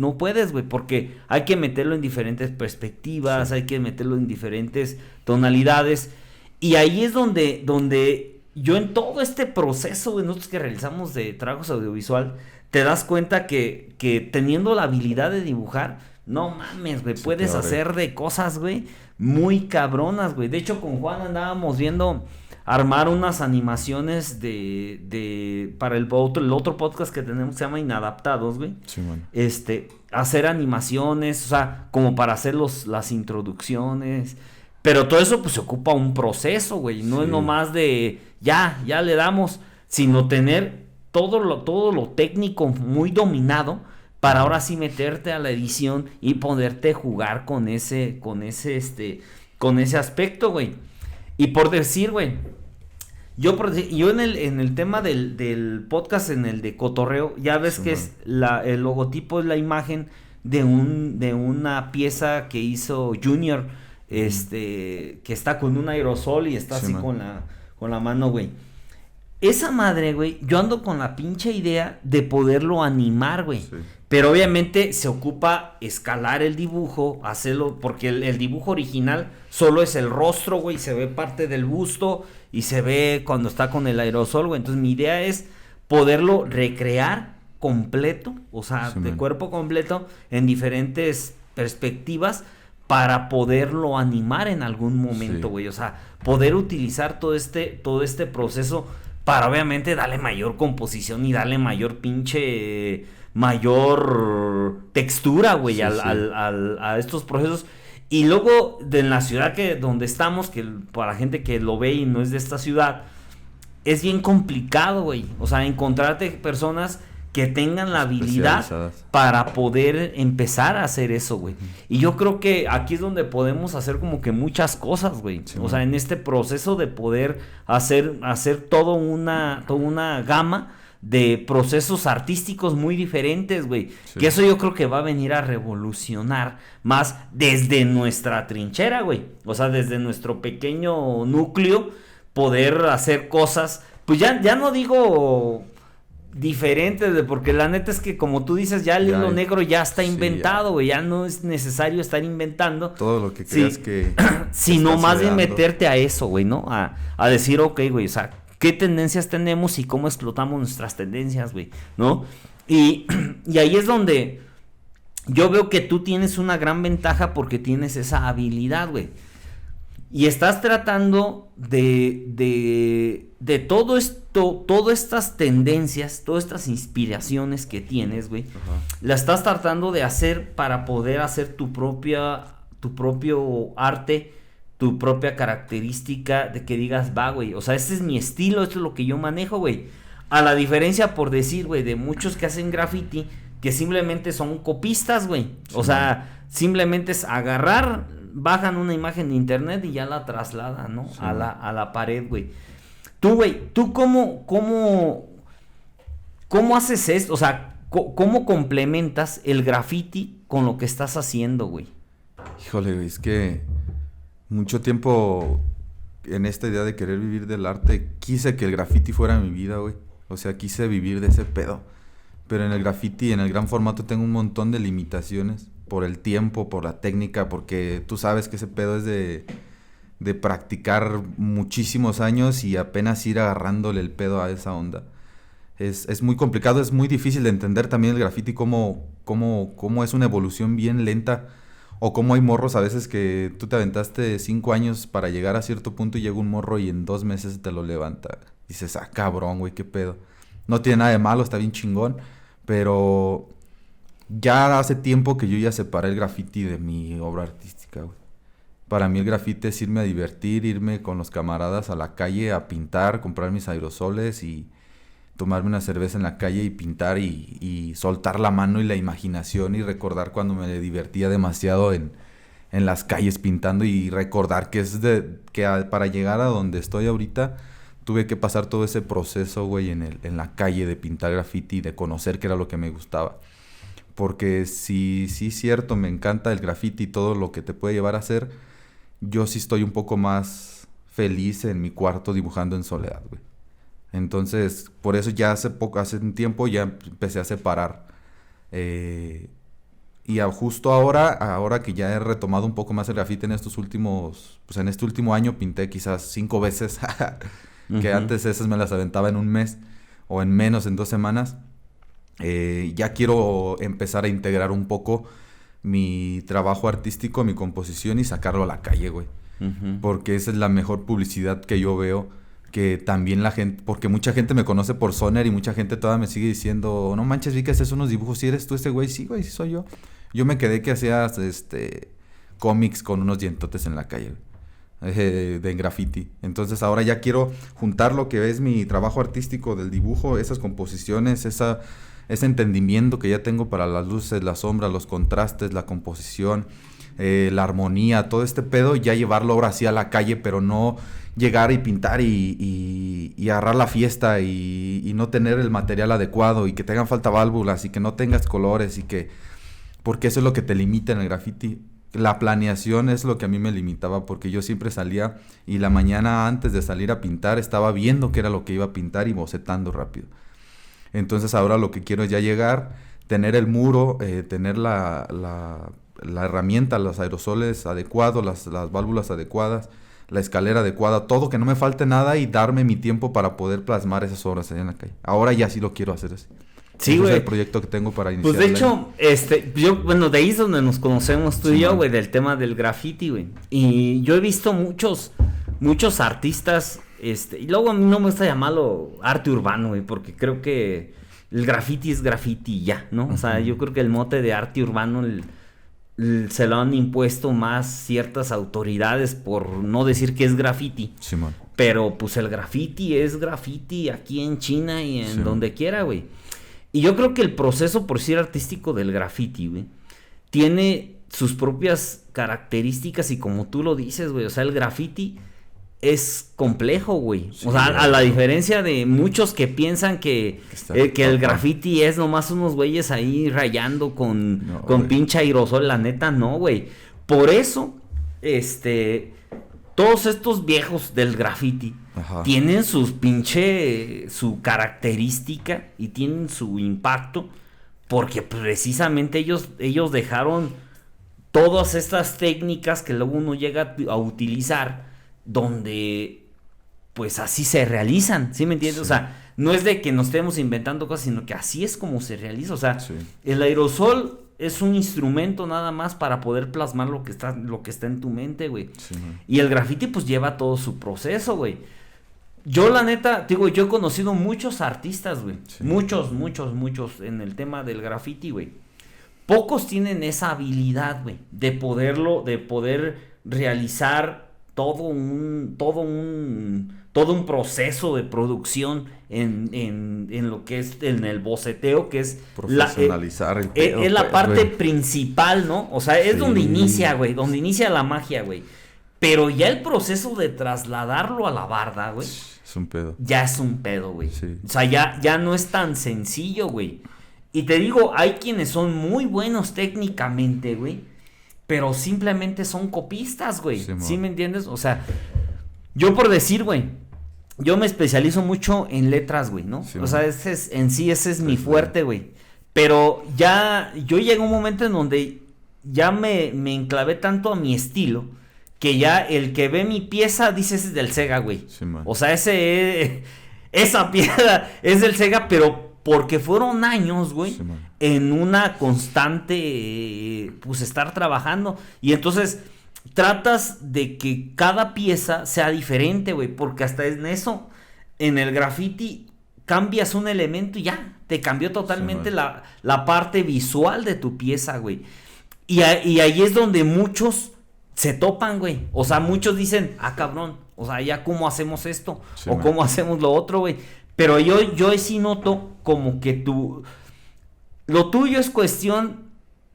güey. Porque hay que meterlo en diferentes perspectivas, Sí. hay que meterlo en diferentes tonalidades. Y ahí es donde yo en todo este proceso, güey, nosotros que realizamos de trabajos audiovisual, te das cuenta que teniendo la habilidad de dibujar, no mames, güey, Sí, puedes te abre. hacer de cosas, güey, muy cabronas, güey. De hecho, con Juan andábamos viendo armar unas animaciones para el otro podcast que tenemos que se llama Inadaptados, güey. Sí, man. Hacer animaciones, o sea, como para hacer las introducciones. Pero todo eso pues se ocupa un proceso, güey. No Sí. es nomás de ya le damos, sino tener todo lo técnico muy dominado para ahora sí meterte a la edición y poderte jugar con ese aspecto, güey. Y por decir, güey, yo en el tema del podcast, en el de Cotorreo, ya ves Sí, que man. el logotipo es la imagen de una pieza que hizo Junior, que está con un aerosol y está Sí, así man. con la mano, güey. Esa madre, güey, yo ando con la pinche idea de poderlo animar, güey. Sí. Pero obviamente se ocupa escalar el dibujo, hacerlo, porque el dibujo original solo es el rostro, güey, se ve parte del busto y se ve cuando está con el aerosol, güey. Entonces mi idea es poderlo recrear completo, o sea, Sí, de man. cuerpo completo, en diferentes perspectivas para poderlo animar en algún momento, Sí. güey. O sea, poder utilizar todo este proceso para obviamente darle mayor composición y darle mayor mayor textura, güey, Sí, a estos procesos. Y luego en la ciudad donde estamos, que para la gente que lo ve y no es de esta ciudad, es bien complicado, güey. O sea, encontrarte personas que tengan la habilidad Especializadas. para poder empezar a hacer eso, güey. Y yo creo que aquí es donde podemos hacer como que muchas cosas, güey. Sí, o sea, en este proceso de poder hacer toda una gama de procesos artísticos muy diferentes, güey. Sí. Que eso yo creo que va a venir a revolucionar más desde nuestra trinchera, güey. O sea, desde nuestro pequeño núcleo, poder hacer cosas, pues ya no digo diferentes, güey, porque la neta es que como tú dices, ya el hilo negro ya está sí, inventado, güey, ya no es necesario estar inventando. Todo lo que Sí. creas que Sino estás más bien ideando. meterte a eso, güey, ¿no? A decir, ok, güey, o sea, ¿qué tendencias tenemos y cómo explotamos nuestras tendencias, güey? ¿No? Y ahí es donde yo veo que tú tienes una gran ventaja porque tienes esa habilidad, güey. Y estás tratando de todo esto, todas estas tendencias, todas estas inspiraciones que tienes, güey, Ajá. la estás tratando de hacer para poder hacer tu propio arte, tu propia característica de que digas, va, güey, o sea, este es mi estilo, esto es lo que yo manejo, güey. A la diferencia, por decir, güey, de muchos que hacen graffiti, que simplemente son copistas, güey. O sea, simplemente es agarrar, bajan una imagen de internet y ya la trasladan, ¿no? Sí. A la pared, güey. Tú, güey, ¿tú cómo haces esto? O sea, ¿cómo complementas el graffiti con lo que estás haciendo, güey? Híjole, güey, es que mucho tiempo en esta idea de querer vivir del arte, quise que el graffiti fuera mi vida, güey. O sea, quise vivir de ese pedo. Pero en el graffiti, en el gran formato, tengo un montón de limitaciones. Por el tiempo, por la técnica, porque tú sabes que ese pedo es de practicar muchísimos años y apenas ir agarrándole el pedo a esa onda. Es muy complicado, es muy difícil de entender también el graffiti, cómo es una evolución bien lenta. O cómo hay morros a veces que tú te aventaste 5 años para llegar a cierto punto y llega un morro y en 2 meses te lo levanta. Dices, ah, cabrón, güey, qué pedo. No tiene nada de malo, está bien chingón. Pero ya hace tiempo que yo ya separé el graffiti de mi obra artística, güey. Para mí el graffiti es irme a divertir, irme con los camaradas a la calle a pintar, comprar mis aerosoles y tomarme una cerveza en la calle y pintar y soltar la mano y la imaginación y recordar cuando me divertía demasiado en las calles pintando y recordar que para llegar a donde estoy ahorita tuve que pasar todo ese proceso, güey, en la calle de pintar graffiti y de conocer qué era lo que me gustaba. Porque sí es cierto, me encanta el graffiti y todo lo que te puede llevar a hacer. Yo sí estoy un poco más feliz en mi cuarto dibujando en soledad, güey. Entonces, por eso ya hace un tiempo ya empecé a separar. Y justo ahora que ya he retomado un poco más el graffiti en este último año pinté quizás 5 veces, que antes esas me las aventaba en un mes o en menos, en 2 semanas. Ya quiero empezar a integrar un poco mi trabajo artístico, mi composición y sacarlo a la calle, güey. Porque esa es la mejor publicidad que yo veo. Que también la gente, porque mucha gente me conoce por Soner y mucha gente todavía me sigue diciendo, no manches, vi que haces unos dibujos, ¿sí eres tú ese güey? Sí, güey, sí soy yo. Yo me quedé que hacías cómics con unos dientotes en la calle, de graffiti. Entonces ahora ya quiero juntar lo que es mi trabajo artístico del dibujo, esas composiciones, ese entendimiento que ya tengo para las luces, las sombras, los contrastes, la composición, la armonía, todo este pedo, ya llevarlo ahora sí a la calle, pero no llegar y pintar y agarrar la fiesta y no tener el material adecuado y que te hagan falta válvulas y que no tengas colores porque eso es lo que te limita en el graffiti. La planeación es lo que a mí me limitaba, porque yo siempre salía y la mañana antes de salir a pintar estaba viendo qué era lo que iba a pintar y bocetando rápido. Entonces ahora lo que quiero es ya llegar, tener el muro, tener la herramienta, los aerosoles adecuados, las válvulas adecuadas, la escalera adecuada, todo, que no me falte nada y darme mi tiempo para poder plasmar esas obras allá en la calle. Ahora ya sí lo quiero hacer así. Sí, ese güey. es el proyecto que tengo para iniciar. Pues de hecho, de ahí es donde nos conocemos tú y yo, güey, del tema del graffiti, güey. Y yo he visto muchos artistas, y luego a mí no me gusta llamarlo arte urbano, güey, porque creo que el graffiti es graffiti ya, ¿no? O sea, yo creo que el mote de arte urbano se lo han impuesto más ciertas autoridades por no decir que es graffiti. Simón. Pero pues el graffiti es graffiti aquí en China y en donde quiera, güey. Y yo creo que el proceso, por decir artístico, del graffiti, güey, tiene sus propias características y como tú lo dices, güey, o sea, el graffiti es complejo, güey. Sí, o sea, a la diferencia de muchos que piensan que el graffiti es nomás unos güeyes ahí rayando con pinche aerosol, la neta, no, güey. Por eso, todos estos viejos del graffiti tienen su característica y tienen su impacto porque precisamente ellos dejaron todas estas técnicas que luego uno llega a utilizar donde pues así se realizan, ¿sí me entiendes? Sí. O sea, no es de que nos estemos inventando cosas, sino que así es como se realiza. O sea, el aerosol es un instrumento nada más para poder plasmar lo que está en tu mente, güey. Sí. Y el graffiti pues lleva todo su proceso, güey. Yo la neta, digo, yo he conocido muchos artistas, güey. Sí. Muchos en el tema del graffiti, güey. Pocos tienen esa habilidad, güey, de poder realizar todo un proceso de producción en lo que es en el boceteo, que es profesionalizar el pedo, es la parte principal, ¿no? O sea, es donde inicia, güey, donde inicia la magia, güey. Pero ya el proceso de trasladarlo a la barda, güey, es un pedo. Ya es un pedo, güey. Sí. O sea, ya no es tan sencillo, güey. Y te digo, hay quienes son muy buenos técnicamente, güey, pero simplemente son copistas, güey. ¿Sí me entiendes? O sea, yo por decir, güey, yo me especializo mucho en letras, güey, ¿no? Sí, o sea, ese es mi fuerte, güey. Pero yo llegué a un momento en donde ya me enclavé tanto a mi estilo que ya el que ve mi pieza dice ese es del Sega, güey. Sí, o sea, esa pieza es del Sega, pero porque fueron años, güey, en una constante, pues, estar trabajando. Y entonces tratas de que cada pieza sea diferente, güey, porque hasta en eso, en el graffiti, cambias un elemento y ya, te cambió totalmente la parte visual de tu pieza, güey. Y ahí es donde muchos se topan, güey. O sea, muchos dicen, cabrón, o sea, ya cómo hacemos esto, o cómo hacemos lo otro, güey. Pero yo sí noto como que lo tuyo es cuestión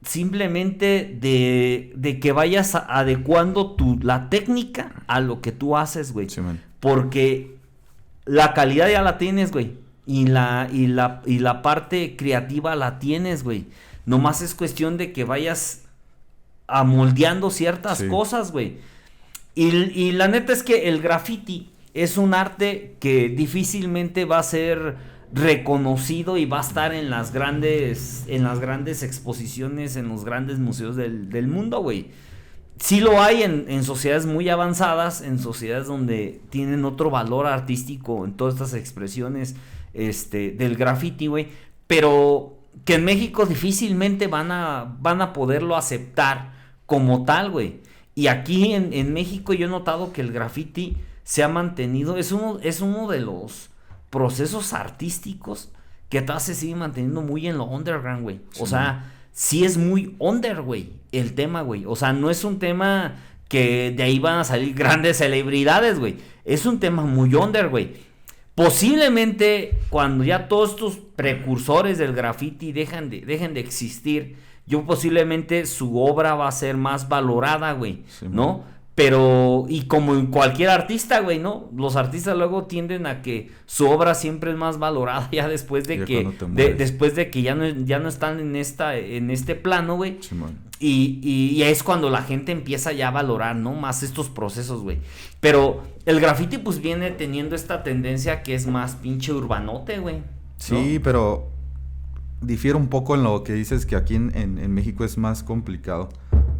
simplemente de que vayas adecuando la técnica a lo que tú haces, güey. Sí, man. Porque la calidad ya la tienes, güey. Y la parte creativa la tienes, güey. Nomás es cuestión de que vayas amoldeando ciertas cosas, güey. Y la neta es que el graffiti es un arte que difícilmente va a ser reconocido y va a estar en las grandes exposiciones, en los grandes museos del mundo, güey. Sí lo hay en sociedades muy avanzadas, en sociedades donde tienen otro valor artístico en todas estas expresiones del graffiti, güey, pero que en México difícilmente van a poderlo aceptar como tal, güey. Y aquí en México yo he notado que el graffiti se ha mantenido, es uno de los procesos artísticos que todavía se sigue manteniendo muy en lo underground, güey. Sí, o sea, sí es muy under, güey, el tema, güey. O sea, no es un tema que de ahí van a salir grandes celebridades, güey. Es un tema muy under, güey. Posiblemente cuando ya todos estos precursores del graffiti dejen de existir, yo posiblemente su obra va a ser más valorada, güey, sí, ¿no? Pero, y como en cualquier artista, güey, ¿no? Los artistas luego tienden a que su obra siempre es más valorada ya después de después de que ya no están en este plano, güey. Sí, y es cuando la gente empieza ya a valorar, ¿no? Más estos procesos, güey. Pero el graffiti pues viene teniendo esta tendencia que es más pinche urbanote, güey, ¿no? Sí, pero difiere un poco en lo que dices, que aquí en México es más complicado.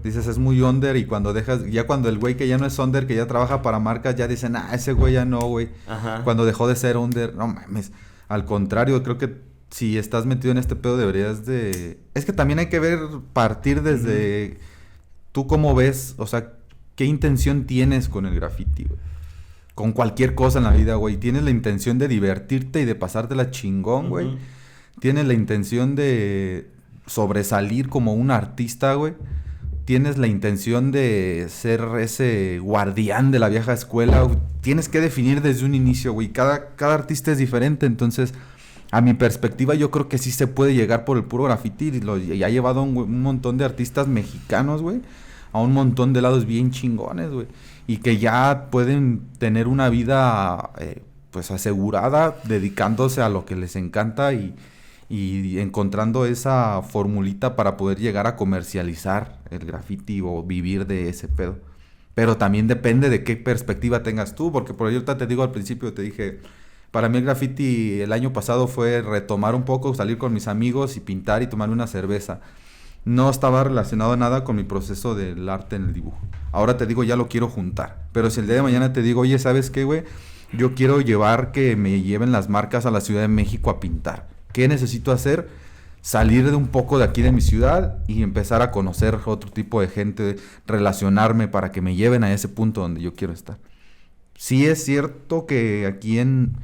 Dices, es muy under, y cuando cuando el güey que ya no es under, que ya trabaja para marcas, ya dicen, ese güey ya no, güey. Cuando dejó de ser under, no mames. Al contrario, creo que si estás metido en este pedo deberías de... Es que también hay que partir desde... Tú cómo ves, o sea, qué intención tienes con el graffiti, güey. Con cualquier cosa en la vida, güey. ¿Tienes la intención de divertirte y de pasártela chingón, güey? ¿Tienes la intención de sobresalir como un artista, güey? ¿Tienes la intención de ser ese guardián de la vieja escuela? Tienes que definir desde un inicio, güey. Cada artista es diferente, entonces, a mi perspectiva, yo creo que sí se puede llegar por el puro graffiti. Y ha llevado un montón de artistas mexicanos, güey, a un montón de lados bien chingones, güey. Y que ya pueden tener una vida, pues, asegurada, dedicándose a lo que les encanta y encontrando esa formulita para poder llegar a comercializar el graffiti o vivir de ese pedo. Pero también depende de qué perspectiva tengas tú, porque por ahorita te digo, al principio te dije, para mí el graffiti el año pasado fue retomar un poco, salir con mis amigos y pintar y tomarme una cerveza. No estaba relacionado nada con mi proceso del arte en el dibujo. Ahora te digo, ya lo quiero juntar. Pero si el día de mañana te digo, oye, ¿sabes qué, güey? Yo quiero que me lleven las marcas a la Ciudad de México a pintar. ¿Qué necesito hacer? Salir de un poco de aquí de mi ciudad y empezar a conocer otro tipo de gente, relacionarme para que me lleven a ese punto donde yo quiero estar. Sí es cierto que aquí en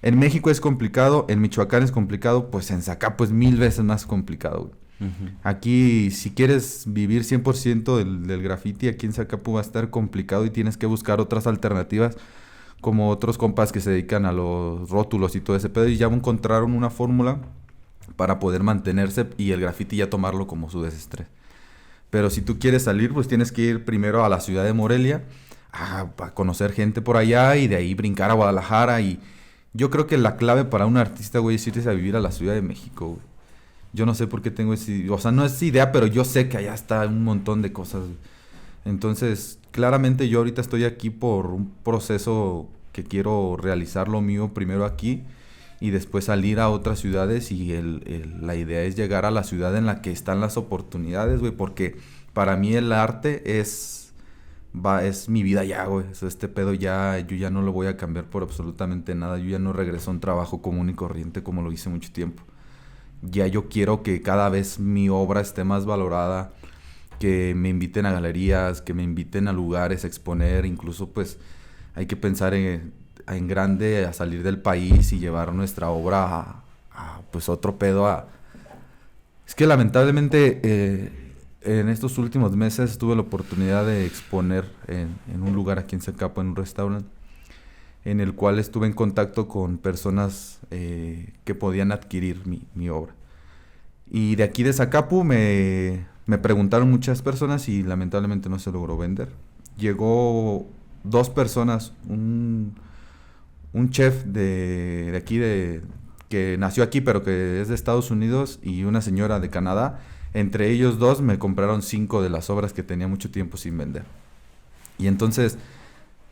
México es complicado, en Michoacán es complicado, pues en Zacapa es 1000 veces más complicado, güey. Aquí, si quieres vivir 100% del graffiti, aquí en Zacapa va a estar complicado y tienes que buscar otras alternativas, como otros compas que se dedican a los rótulos y todo ese pedo, y ya encontraron una fórmula para poder mantenerse y el graffiti ya tomarlo como su desestrés. Pero si tú quieres salir, pues tienes que ir primero a la ciudad de Morelia, a conocer gente por allá, y de ahí brincar a Guadalajara. Y yo creo que la clave para un artista, güey, es irse a vivir a la Ciudad de México, güey. Yo no sé por qué tengo o sea, no es idea, pero yo sé que allá está un montón de cosas, güey. Entonces, claramente yo ahorita estoy aquí por un proceso que quiero realizar lo mío primero aquí y después salir a otras ciudades, y la idea es llegar a la ciudad en la que están las oportunidades, güey, porque para mí el arte es mi vida ya, güey. O sea, este pedo yo ya no lo voy a cambiar por absolutamente nada. Yo ya no regreso a un trabajo común y corriente como lo hice mucho tiempo. Ya yo quiero que cada vez mi obra esté más valorada, que me inviten a galerías, que me inviten a lugares a exponer. Incluso pues hay que pensar en grande, a salir del país y llevar nuestra obra a pues otro pedo. Es que lamentablemente en estos últimos meses tuve la oportunidad de exponer en un lugar aquí en Zacapa, en un restaurante. en el cual estuve en contacto con personas que podían adquirir mi obra. Y de aquí de Zacapu me preguntaron muchas personas y lamentablemente no se logró vender. Llegó 2 personas, un chef de aquí, que nació aquí pero que es de Estados Unidos, y una señora de Canadá. Entre ellos 2 me compraron 5 de las obras que tenía mucho tiempo sin vender. Y entonces,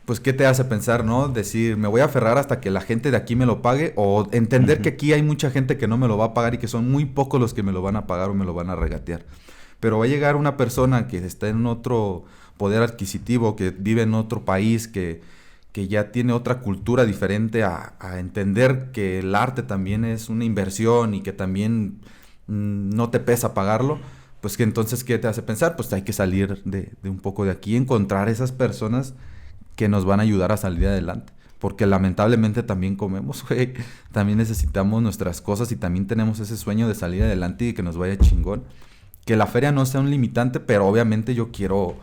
pues, ¿qué te hace pensar, no? Decir, me voy a aferrar hasta que la gente de aquí me lo pague, o entender que aquí hay mucha gente que no me lo va a pagar y que son muy pocos los que me lo van a pagar o me lo van a regatear. Pero va a llegar una persona que está en otro poder adquisitivo, que vive en otro país, que ya tiene otra cultura diferente a entender que el arte también es una inversión y que también no te pesa pagarlo. Pues que entonces, ¿qué te hace pensar? Pues hay que salir de un poco de aquí, encontrar esas personas que nos van a ayudar a salir adelante. Porque lamentablemente también comemos, güey. También necesitamos nuestras cosas y también tenemos ese sueño de salir adelante y que nos vaya chingón. Que la feria no sea un limitante, pero obviamente yo quiero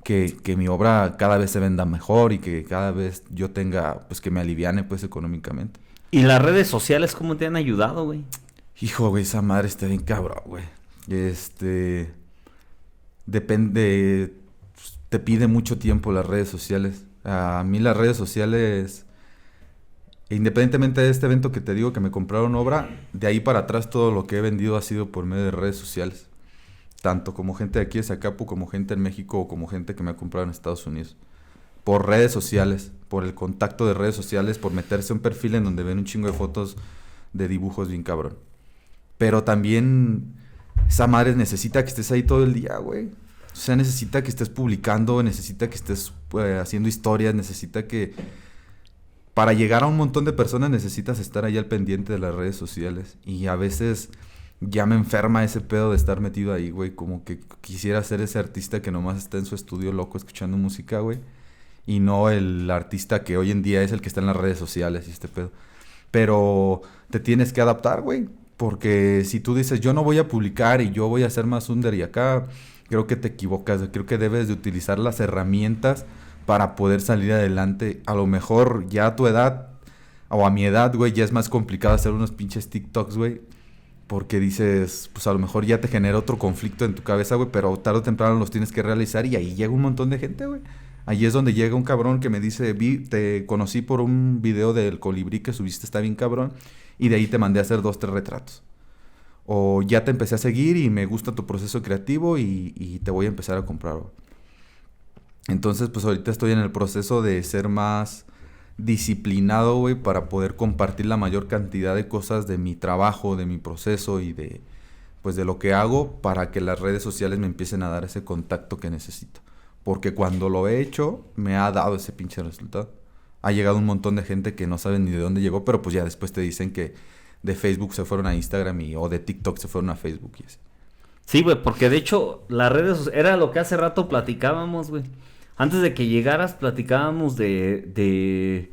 que mi obra cada vez se venda mejor y que cada vez yo tenga, pues, que me aliviane, pues, económicamente. ¿Y las redes sociales cómo te han ayudado, güey? Hijo, güey, esa madre está bien cabrón, güey. Depende, te pide mucho tiempo las redes sociales. A mí las redes sociales, independientemente de este evento que te digo que me compraron obra, de ahí para atrás todo lo que he vendido ha sido por medio de redes sociales. Tanto como gente de aquí de Zacapu, como gente en México o como gente que me ha comprado en Estados Unidos. Por redes sociales, por el contacto de redes sociales, por meterse a un perfil en donde ven un chingo de fotos de dibujos bien cabrón. Pero también esa madre necesita que estés ahí todo el día, güey. O sea, necesita que estés publicando, necesita que estés haciendo historias, necesita que... Para llegar a un montón de personas necesitas estar ahí al pendiente de las redes sociales. Y a veces ya me enferma ese pedo de estar metido ahí, güey. Como que quisiera ser ese artista que nomás está en su estudio loco escuchando música, güey. Y no el artista que hoy en día es el que está en las redes sociales y este pedo. Pero te tienes que adaptar, güey. Porque si tú dices, yo no voy a publicar y yo voy a ser más under y acá, creo que te equivocas. Creo que debes de utilizar las herramientas para poder salir adelante. A lo mejor ya a tu edad, o a mi edad, güey, ya es más complicado hacer unos pinches TikToks, güey. Porque dices, pues a lo mejor ya te genera otro conflicto en tu cabeza, güey, pero tarde o temprano los tienes que realizar y ahí llega un montón de gente, güey. Ahí es donde llega un cabrón que me dice, te conocí por un video del colibrí que subiste, está bien cabrón, y de ahí te mandé a hacer 2, 3 retratos. O ya te empecé a seguir y me gusta tu proceso creativo y te voy a empezar a comprar, güey. Entonces, pues ahorita estoy en el proceso de ser más disciplinado, güey, para poder compartir la mayor cantidad de cosas de mi trabajo, de mi proceso y de, pues, de lo que hago, para que las redes sociales me empiecen a dar ese contacto que necesito. Porque cuando lo he hecho, me ha dado ese pinche resultado. Ha llegado un montón de gente que no saben ni de dónde llegó, pero pues ya después te dicen que de Facebook se fueron a Instagram o de TikTok se fueron a Facebook y así. Sí, güey, porque de hecho las redes era lo que hace rato platicábamos, güey. Antes de que llegaras platicábamos de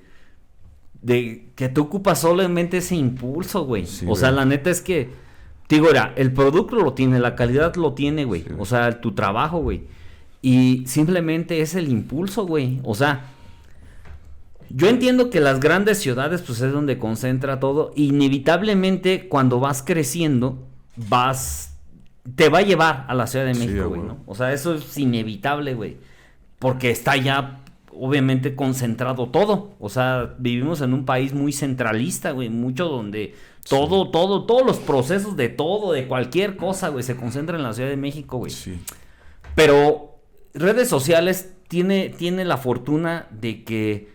que tú ocupas solamente ese impulso, güey. Sí, o sea, la neta es que, digo, era, el producto lo tiene, la calidad lo tiene, güey. Sí, o sea, tu trabajo, güey. Y simplemente es el impulso, güey. O sea, yo entiendo que las grandes ciudades, pues, es donde concentra todo. Inevitablemente, cuando vas creciendo, te va a llevar a la Ciudad de México, güey, ¿no? O sea, eso es inevitable, güey. Porque está ya, obviamente, concentrado todo. O sea, vivimos en un país muy centralista, güey. Mucho donde todos los procesos de todo, de cualquier cosa, güey, se concentran en la Ciudad de México, güey. Sí. Pero redes sociales tiene la fortuna de que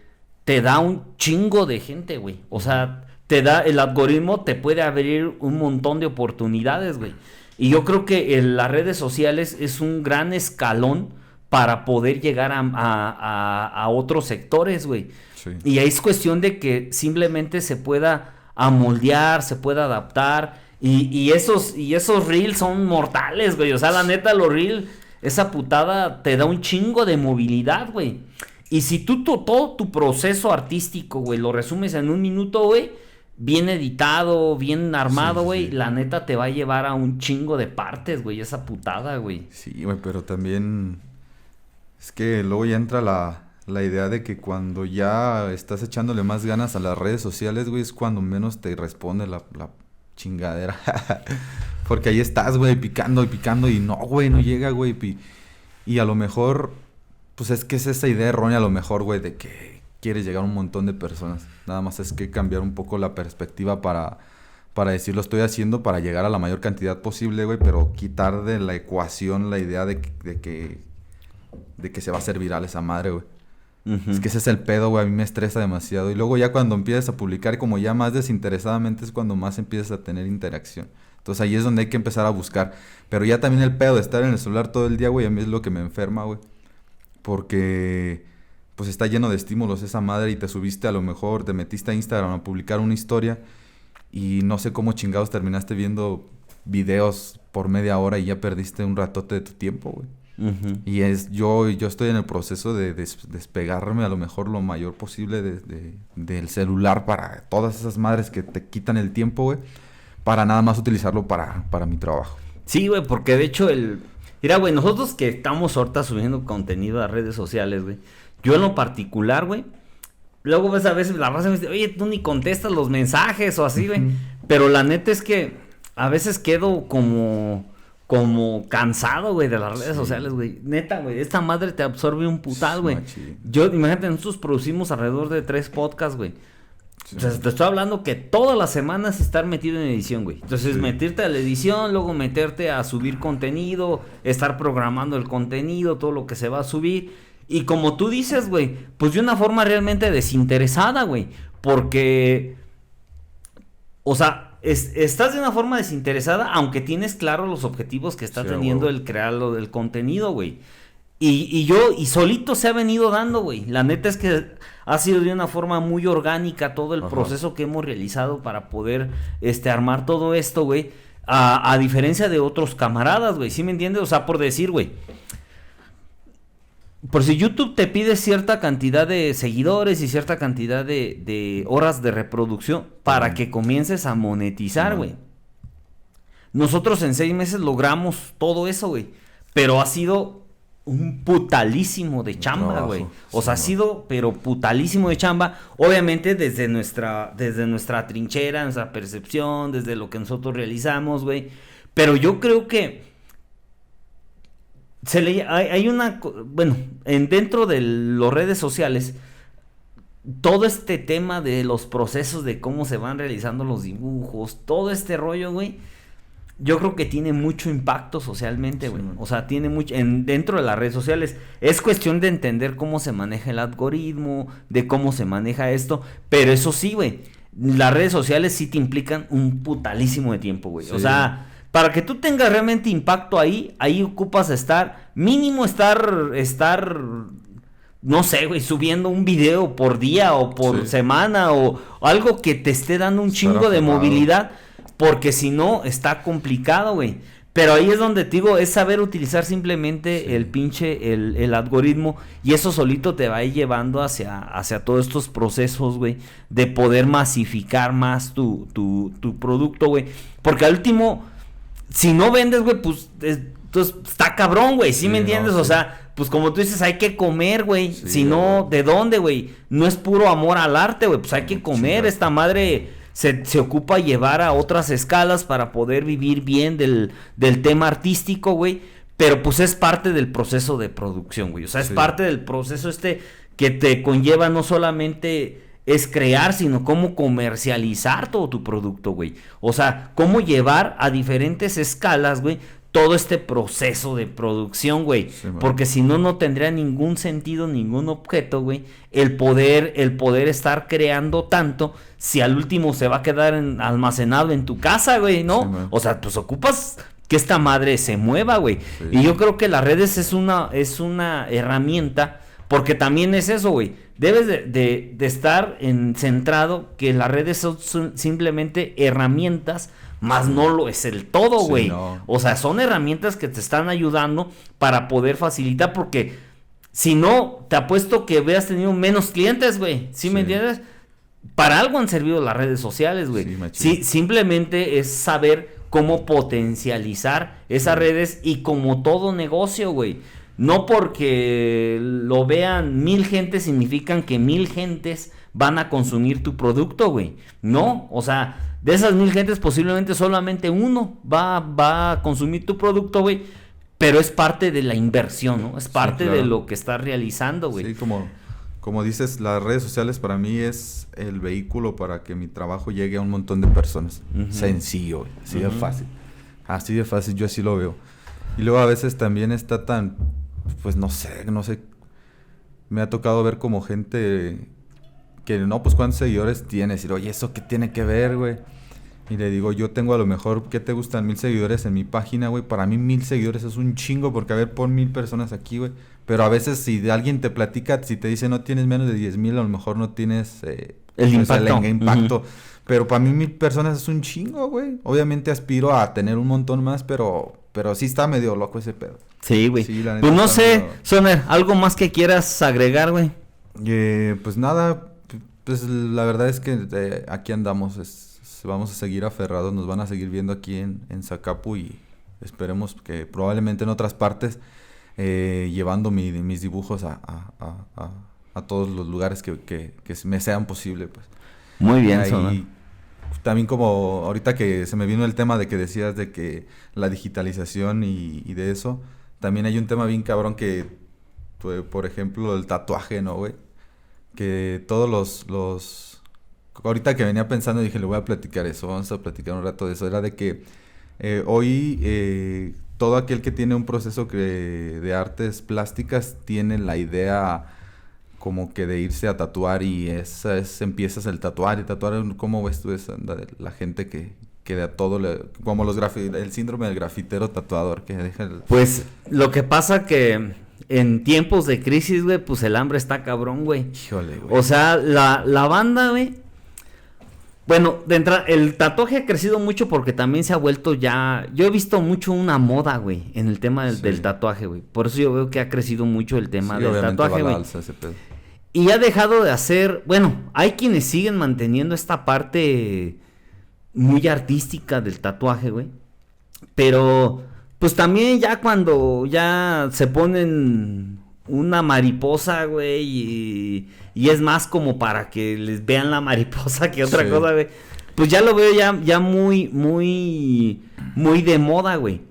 te da un chingo de gente, güey. O sea, el algoritmo te puede abrir un montón de oportunidades, güey. Y yo creo que las redes sociales es un gran escalón para poder llegar a otros sectores, güey. Sí. Y ahí es cuestión de que simplemente se pueda amoldear, se pueda adaptar. Y esos reels son mortales, güey. O sea, la neta, los reels, esa putada te da un chingo de movilidad, güey. Y si tú todo tu proceso artístico, güey, lo resumes en 1 minuto, güey, bien editado, bien armado, güey, sí. La neta te va a llevar a un chingo de partes, güey, esa putada, güey. Sí, güey, pero también... Es que luego ya entra la idea de que cuando ya estás echándole más ganas a las redes sociales, güey, es cuando menos te responde la chingadera. Porque ahí estás, güey, picando y picando y no, güey, no llega, güey. Y a lo mejor, pues es que es esa idea errónea a lo mejor, güey, de que quieres llegar a un montón de personas. Nada más es que cambiar un poco la perspectiva para decir, lo estoy haciendo para llegar a la mayor cantidad posible, güey, pero quitar de la ecuación la idea de que se va a hacer viral esa madre, güey. Es que ese es el pedo, güey, a mí me estresa demasiado. Y luego ya cuando empiezas a publicar como ya más desinteresadamente es cuando más empiezas a tener interacción. Entonces ahí es donde hay que empezar a buscar. Pero ya también el pedo de estar en el celular todo el día, güey, a mí es lo que me enferma, güey. Porque pues está lleno de estímulos esa madre y te subiste a lo mejor, te metiste a Instagram a publicar una historia y no sé cómo chingados terminaste viendo videos por media hora y ya perdiste un ratote de tu tiempo, güey. Y yo estoy en el proceso de despegarme a lo mejor lo mayor posible del celular para todas esas madres que te quitan el tiempo, güey, para nada más utilizarlo para mi trabajo. Sí, güey, porque de hecho mira, güey, nosotros que estamos ahorita subiendo contenido a redes sociales, güey, yo en lo particular, güey, luego ves a veces la raza me dice, oye, tú ni contestas los mensajes o así, güey, pero la neta es que a veces quedo como cansado, güey, de las redes sociales, güey. Neta, güey, esta madre te absorbe un putal, güey. Imagínate, nosotros producimos alrededor de 3 podcasts, güey. Sí. O sea, te estoy hablando que todas las semanas estar metido en edición, güey. Entonces, meterte a la edición, luego meterte a subir contenido, estar programando el contenido, todo lo que se va a subir. Y como tú dices, güey, pues de una forma realmente desinteresada, güey. Porque, o sea, estás de una forma desinteresada, aunque tienes claro los objetivos que está teniendo el crear el contenido, güey. Y solito se ha venido dando, güey. La neta es que ha sido de una forma muy orgánica todo el proceso que hemos realizado para poder armar todo esto, güey. A diferencia de otros camaradas, güey. ¿Sí me entiendes? O sea, por decir, güey, por si YouTube te pide cierta cantidad de seguidores y cierta cantidad de horas de reproducción para que comiences a monetizar, güey. Nosotros en 6 meses logramos todo eso, güey. Pero ha sido un putalísimo de chamba, güey. O sea, ha sido, pero putalísimo de chamba. Obviamente desde nuestra trinchera, nuestra percepción, desde lo que nosotros realizamos, güey. Pero yo creo que hay una, bueno, dentro de las redes sociales, todo este tema de los procesos de cómo se van realizando los dibujos, todo este rollo, güey, yo creo que tiene mucho impacto socialmente, güey. O sea, tiene mucho dentro de las redes sociales. Es cuestión de entender cómo se maneja el algoritmo, de cómo se maneja esto, pero eso sí, güey, las redes sociales sí te implican un putalísimo de tiempo, güey. Sí. O sea, para que tú tengas realmente impacto ahí ocupas mínimo estar, no sé, güey, subiendo un video por día o por semana o algo que te esté dando un chingo de movilidad, porque si no, está complicado, güey. Pero ahí es donde te digo, es saber utilizar simplemente el algoritmo, y eso solito te va a ir llevando hacia todos estos procesos, güey, de poder masificar más tu producto, güey. Porque al último, si no vendes, güey, pues entonces está cabrón, güey, ¿sí me entiendes? O sea, pues como tú dices, hay que comer, güey. Si no, ¿de dónde, güey? No es puro amor al arte, güey, pues hay que comer. Esta madre se ocupa llevar a otras escalas para poder vivir bien del tema artístico, güey. Pero pues es parte del proceso de producción, güey. O sea, es parte del proceso que te conlleva no solamente es crear, sino cómo comercializar todo tu producto, güey. O sea, cómo llevar a diferentes escalas, güey, todo este proceso de producción, güey. Sí, porque si no, no tendría ningún sentido, ningún objeto, güey, el poder estar creando tanto si al último se va a quedar almacenado en tu casa, güey, ¿no? Sí, o sea, pues ocupas que esta madre se mueva, güey. Sí. Y yo creo que las redes es una herramienta, porque también es eso, güey. Debes de estar centrado que las redes son simplemente herramientas, más no lo es el todo, güey. No. O sea, son herramientas que te están ayudando para poder facilitar, porque si no, te apuesto que hubieras tenido menos clientes, güey. ¿Sí me entiendes? Para algo han servido las redes sociales, güey. Sí, simplemente es saber cómo potencializar esas redes, y como todo negocio, güey. No porque lo vean 1000 gentes significan que 1000 gentes van a consumir tu producto, güey. No, o sea, de esas 1000 gentes posiblemente solamente uno va a consumir tu producto, güey. Pero es parte de la inversión, ¿no? Es parte de lo que estás realizando, güey. Sí, como dices, las redes sociales para mí es el vehículo para que mi trabajo llegue a un montón de personas. Sencillo, güey. Así de fácil. Así de fácil, yo así lo veo. Y luego a veces también está tan, pues no sé. Me ha tocado ver como gente que no, pues cuántos seguidores tienes. Y decir, oye, ¿eso qué tiene que ver, güey? Y le digo, yo tengo a lo mejor, ¿qué te gustan? 1000 seguidores en mi página, güey. Para mí 1000 seguidores es un chingo, porque a ver, pon 1000 personas aquí, güey. Pero a veces si alguien te platica, si te dice no tienes menos de 10,000, a lo mejor no tienes el impacto. Pero para mí 1000 personas es un chingo, güey. Obviamente aspiro a tener un montón más, pero sí está medio loco ese pedo. Sí, güey. Sí, pues no sé, medio... Soner, ¿algo más que quieras agregar, güey? Pues nada, pues la verdad es que aquí andamos, vamos a seguir aferrados, nos van a seguir viendo aquí en Zacapu y esperemos que probablemente en otras partes llevando mis dibujos a todos los lugares que me sean posible, pues. Muy bien, y también como ahorita que se me vino el tema de que decías de que la digitalización y de eso, también hay un tema bien cabrón que, pues, por ejemplo, el tatuaje, ¿no, güey? Que todos los ahorita que venía pensando dije, le voy a platicar eso, vamos a platicar un rato de eso, era de que hoy todo aquel que tiene un proceso de artes plásticas tiene la idea como que de irse a tatuar y empiezas el tatuar y tatuar. ¿Cómo ves tú esa onda de la gente que de a todo como el síndrome del grafitero tatuador que deja Pues lo que pasa que en tiempos de crisis, güey, pues el hambre está cabrón, güey. Híjole, güey. O sea, la banda, güey. Bueno, de entrada, el tatuaje ha crecido mucho porque también se ha vuelto ya... Yo he visto mucho una moda, güey, en el tema del tatuaje, güey. Por eso yo veo que ha crecido mucho el tema del tatuaje, güey. Y ha dejado de hacer... Bueno, hay quienes siguen manteniendo esta parte muy artística del tatuaje, güey. Pero, pues también ya cuando ya se ponen una mariposa, güey, y es más como para que les vean la mariposa que otra cosa, güey. Pues ya lo veo ya muy de moda, güey.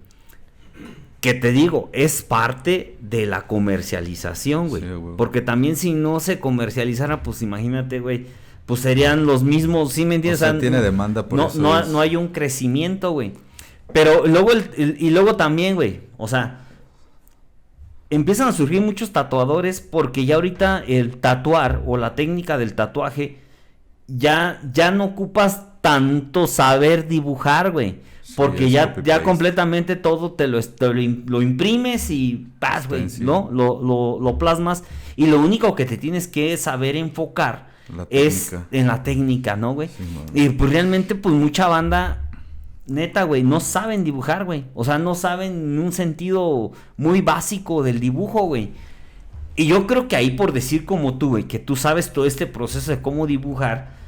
Que te digo, es parte de la comercialización, güey. Sí, porque también si no se comercializara, pues imagínate, güey, pues serían los mismos, ¿sí me entiendes? O sea, tiene demanda por eso. No hay un crecimiento, güey. Pero luego luego también, güey, o sea, empiezan a surgir muchos tatuadores porque ya ahorita el tatuar o la técnica del tatuaje ya no ocupas tanto saber dibujar, güey. Porque ya completamente todo te lo imprimes y paz, güey, ¿no? Lo plasmas y lo único que te tienes que saber enfocar es en la técnica, ¿no, güey? Sí, y pues realmente pues mucha banda, neta, güey, no saben dibujar, güey. O sea, no saben en un sentido muy básico del dibujo, güey. Y yo creo que ahí por decir como tú, güey, que tú sabes todo este proceso de cómo dibujar,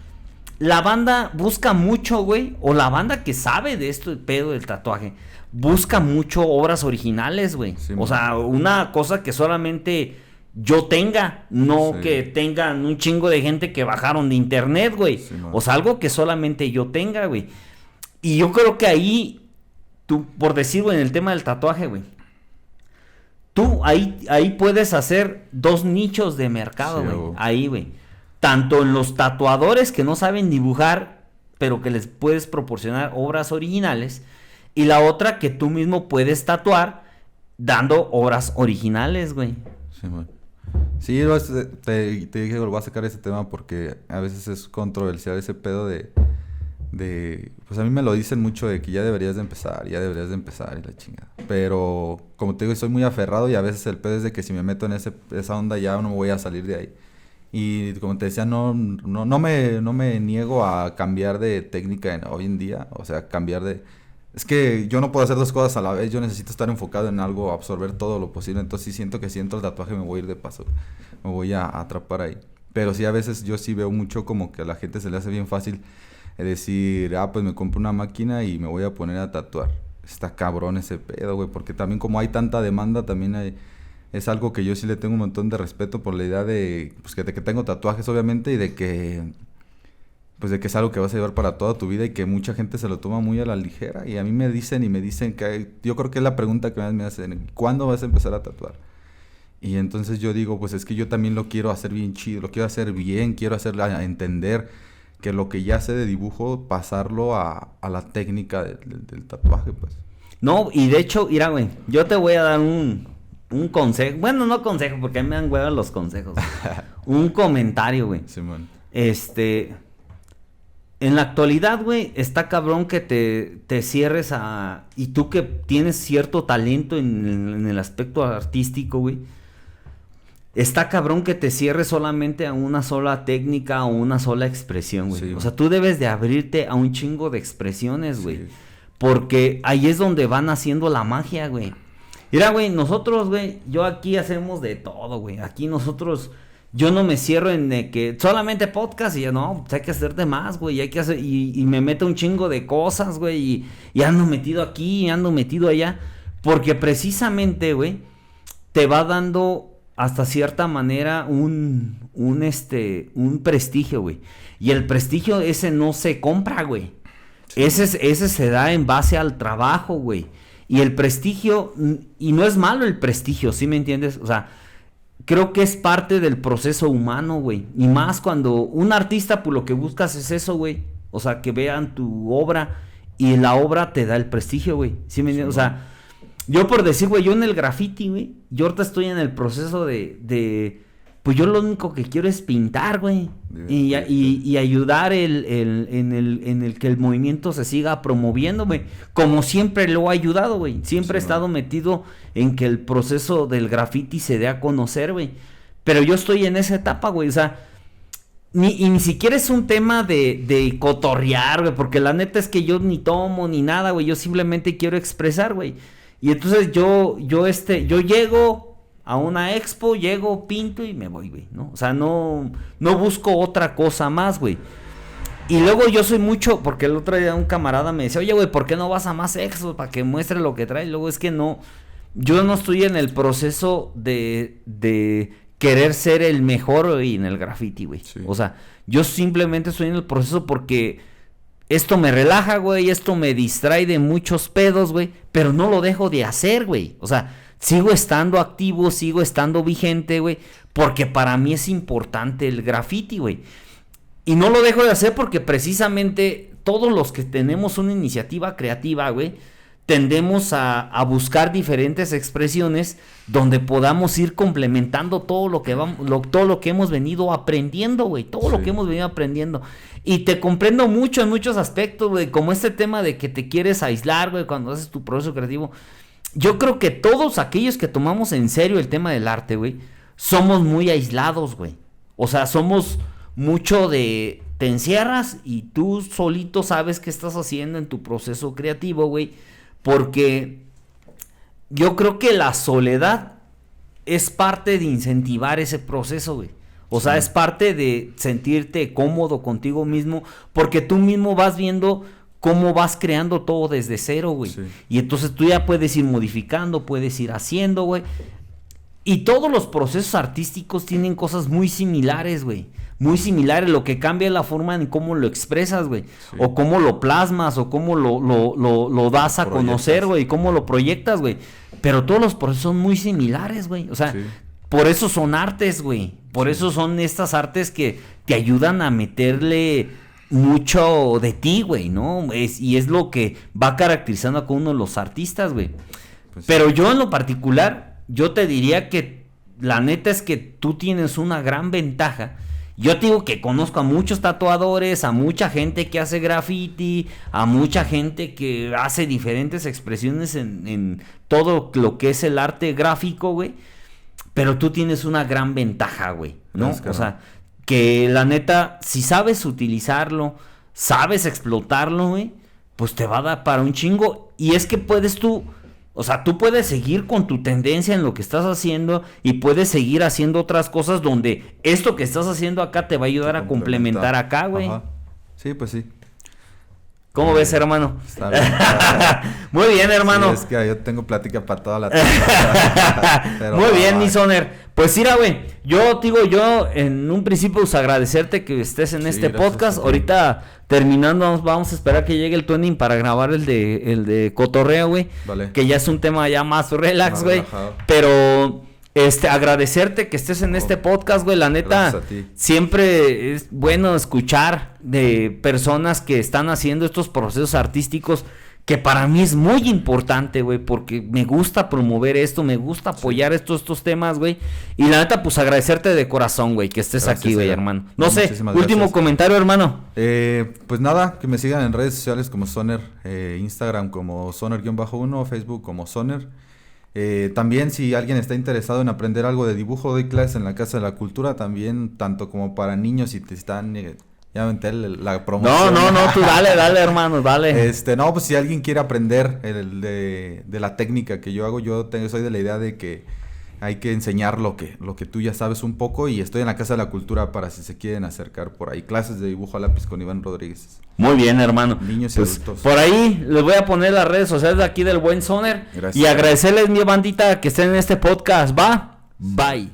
la banda busca mucho, güey, o la banda que sabe de esto, el pedo del tatuaje, busca mucho obras originales, güey. Sí, o sea, una cosa que solamente yo tenga, no que tengan un chingo de gente que bajaron de internet, güey. Sí, o sea, algo que solamente yo tenga, güey. Y yo creo que ahí, tú, por decir, güey, en el tema del tatuaje, güey, tú ahí puedes hacer 2 nichos de mercado, güey. Sí, ahí, güey. Tanto en los tatuadores que no saben dibujar, pero que les puedes proporcionar obras originales. Y la otra que tú mismo puedes tatuar dando obras originales, güey. Sí, güey. Sí, te dije que voy a sacar ese tema porque a veces es controversial ese pedo de pues a mí me lo dicen mucho de que ya deberías de empezar y la chingada. Pero como te digo, soy muy aferrado y a veces el pedo es de que si me meto en esa onda ya no voy a salir de ahí. Y como te decía, no me niego a cambiar de técnica hoy en día. O sea, es que yo no puedo hacer 2 cosas a la vez. Yo necesito estar enfocado en algo, absorber todo lo posible. Entonces sí siento que si entro el tatuaje me voy a ir de paso. Me voy a atrapar ahí. Pero sí, a veces yo sí veo mucho como que a la gente se le hace bien fácil decir, pues me compro una máquina y me voy a poner a tatuar. Está cabrón ese pedo, güey. Porque también como hay tanta demanda, también hay... es algo que yo sí le tengo un montón de respeto por la idea de, pues, que tengo tatuajes, obviamente, y de que, pues, de que es algo que vas a llevar para toda tu vida y que mucha gente se lo toma muy a la ligera. Y a mí me dicen que, yo creo que es la pregunta que más me hacen, ¿cuándo vas a empezar a tatuar? Y entonces yo digo, pues es que yo también lo quiero hacer bien chido, lo quiero hacer bien, quiero hacerla entender que lo que ya sé de dibujo, pasarlo a la técnica del tatuaje, pues. No, y de hecho, mira, güey, yo te voy a dar un consejo. Bueno, no consejo, porque a mí me dan hueva los consejos. Un comentario, güey. Simón. En la actualidad, güey, está cabrón que te cierres a... Y tú que tienes cierto talento en el aspecto artístico, güey. Está cabrón que te cierres solamente a una sola técnica o una sola expresión, güey. Sí, o sea, tú debes de abrirte a un chingo de expresiones, güey. Sí. Porque ahí es donde van haciendo la magia, güey. Mira, güey, nosotros, güey, yo aquí hacemos de todo, güey. Aquí nosotros, yo no me cierro en que solamente podcast y ya no, pues hay que hacer de más, güey. Hay que hacer, y me meto un chingo de cosas, güey. Y ando metido aquí, ando metido allá. Porque precisamente, güey, te va dando hasta cierta manera un prestigio, güey. Y el prestigio ese no se compra, güey. Sí. Ese se da en base al trabajo, güey. Y el prestigio, y no es malo el prestigio, ¿sí me entiendes? O sea, creo que es parte del proceso humano, güey. Y más cuando un artista, pues lo que buscas es eso, güey. O sea, que vean tu obra y la obra te da el prestigio, güey. ¿Sí me entiendes? Sí, o sea, yo por decir, güey, yo en el graffiti, güey, yo ahorita estoy en el proceso pues yo lo único que quiero es pintar, güey. Y ayudar en el que el movimiento se siga promoviendo, güey. Como siempre lo ha ayudado, güey. Siempre he estado metido en que el proceso del graffiti se dé a conocer, güey. Pero yo estoy en esa etapa, güey. O sea, ni siquiera es un tema de cotorrear, güey. Porque la neta es que yo ni tomo ni nada, güey. Yo simplemente quiero expresar, güey. Y entonces yo llego a una expo, llego, pinto y me voy, güey, ¿no? O sea, no busco otra cosa más, güey. Y luego yo soy mucho, porque el otro día un camarada me decía, oye, güey, ¿por qué no vas a más expos para que muestre lo que trae? Y luego es que no, yo no estoy en el proceso de querer ser el mejor, güey, en el graffiti, güey. Sí. O sea, yo simplemente estoy en el proceso porque esto me relaja, güey, esto me distrae de muchos pedos, güey, pero no lo dejo de hacer, güey. O sea, sigo estando activo, sigo estando vigente, güey, porque para mí es importante el graffiti, güey. Y no lo dejo de hacer porque precisamente todos los que tenemos una iniciativa creativa, güey, tendemos a buscar diferentes expresiones donde podamos ir complementando todo lo que todo lo que hemos venido aprendiendo, güey, todo lo que hemos venido aprendiendo. Y te comprendo mucho en muchos aspectos, güey, como este tema de que te quieres aislar, güey, cuando haces tu proceso creativo. Yo creo que todos aquellos que tomamos en serio el tema del arte, güey, somos muy aislados, güey. O sea, somos mucho de... Te encierras y tú solito sabes qué estás haciendo en tu proceso creativo, güey. Porque yo creo que la soledad es parte de incentivar ese proceso, güey. O sea, es parte de sentirte cómodo contigo mismo, porque tú mismo vas viendo cómo vas creando todo desde cero, güey. Sí. Y entonces tú ya puedes ir modificando, puedes ir haciendo, güey. Y todos los procesos artísticos tienen cosas muy similares, güey. Muy similares. Lo que cambia es la forma en cómo lo expresas, güey. Sí. O cómo lo plasmas, o cómo lo das a conocer, güey. Cómo lo proyectas, güey. Pero todos los procesos son muy similares, güey. O sea, sí. Por eso son artes, güey. Por eso son estas artes que te ayudan a meterle mucho de ti, güey, ¿no? Y es lo que va caracterizando a cada uno de los artistas, güey. Pues pero yo en lo particular, yo te diría que la neta es que tú tienes una gran ventaja. Yo te digo que conozco a muchos tatuadores, a mucha gente que hace graffiti, a mucha gente que hace diferentes expresiones en todo lo que es el arte gráfico, güey. Pero tú tienes una gran ventaja, güey, ¿no? O sea, que la neta, si sabes utilizarlo, sabes explotarlo, güey, pues te va a dar para un chingo. Y es que puedes tú, o sea, tú puedes seguir con tu tendencia en lo que estás haciendo y puedes seguir haciendo otras cosas donde esto que estás haciendo acá te va a ayudar a complementar acá, güey. Sí, pues sí. ¿Cómo ves, hermano? Está bien. Muy bien, hermano. Sí, es que yo tengo plática para toda la tarde. Muy bien, mi Soner. Pues mira, güey, yo en un principio pues agradecerte que estés en este podcast. Ahorita terminando vamos a esperar que llegue el tuning para grabar el de cotorreo, güey. Vale. Que ya es un tema ya más relax, güey. Pero agradecerte que estés en este podcast, güey. La neta, siempre es bueno escuchar de personas que están haciendo estos procesos artísticos, que para mí es muy importante, güey, porque me gusta promover esto, me gusta apoyar estos temas, güey. Y la neta, pues agradecerte de corazón, güey, que estés aquí, güey, hermano. No sé, último comentario, hermano. Pues nada, que me sigan en redes sociales como Soner, Instagram como Soner-1, Facebook como Soner. También si alguien está interesado en aprender algo de dibujo, doy clases en la Casa de la Cultura también, tanto como para niños si te están... ya aventé la promoción. No, tú dale, hermano, dale. No, pues si alguien quiere aprender de la técnica que yo hago, soy de la idea de que hay que enseñar lo que tú ya sabes un poco, y estoy en la Casa de la Cultura para si se quieren acercar por ahí. Clases de dibujo a lápiz con Iván Rodríguez. Muy bien, hermano. Niños y adultos. Por ahí les voy a poner las redes sociales de aquí del buen Soner. Gracias. Y agradecerles, mi bandita, que estén en este podcast. Va. Bye.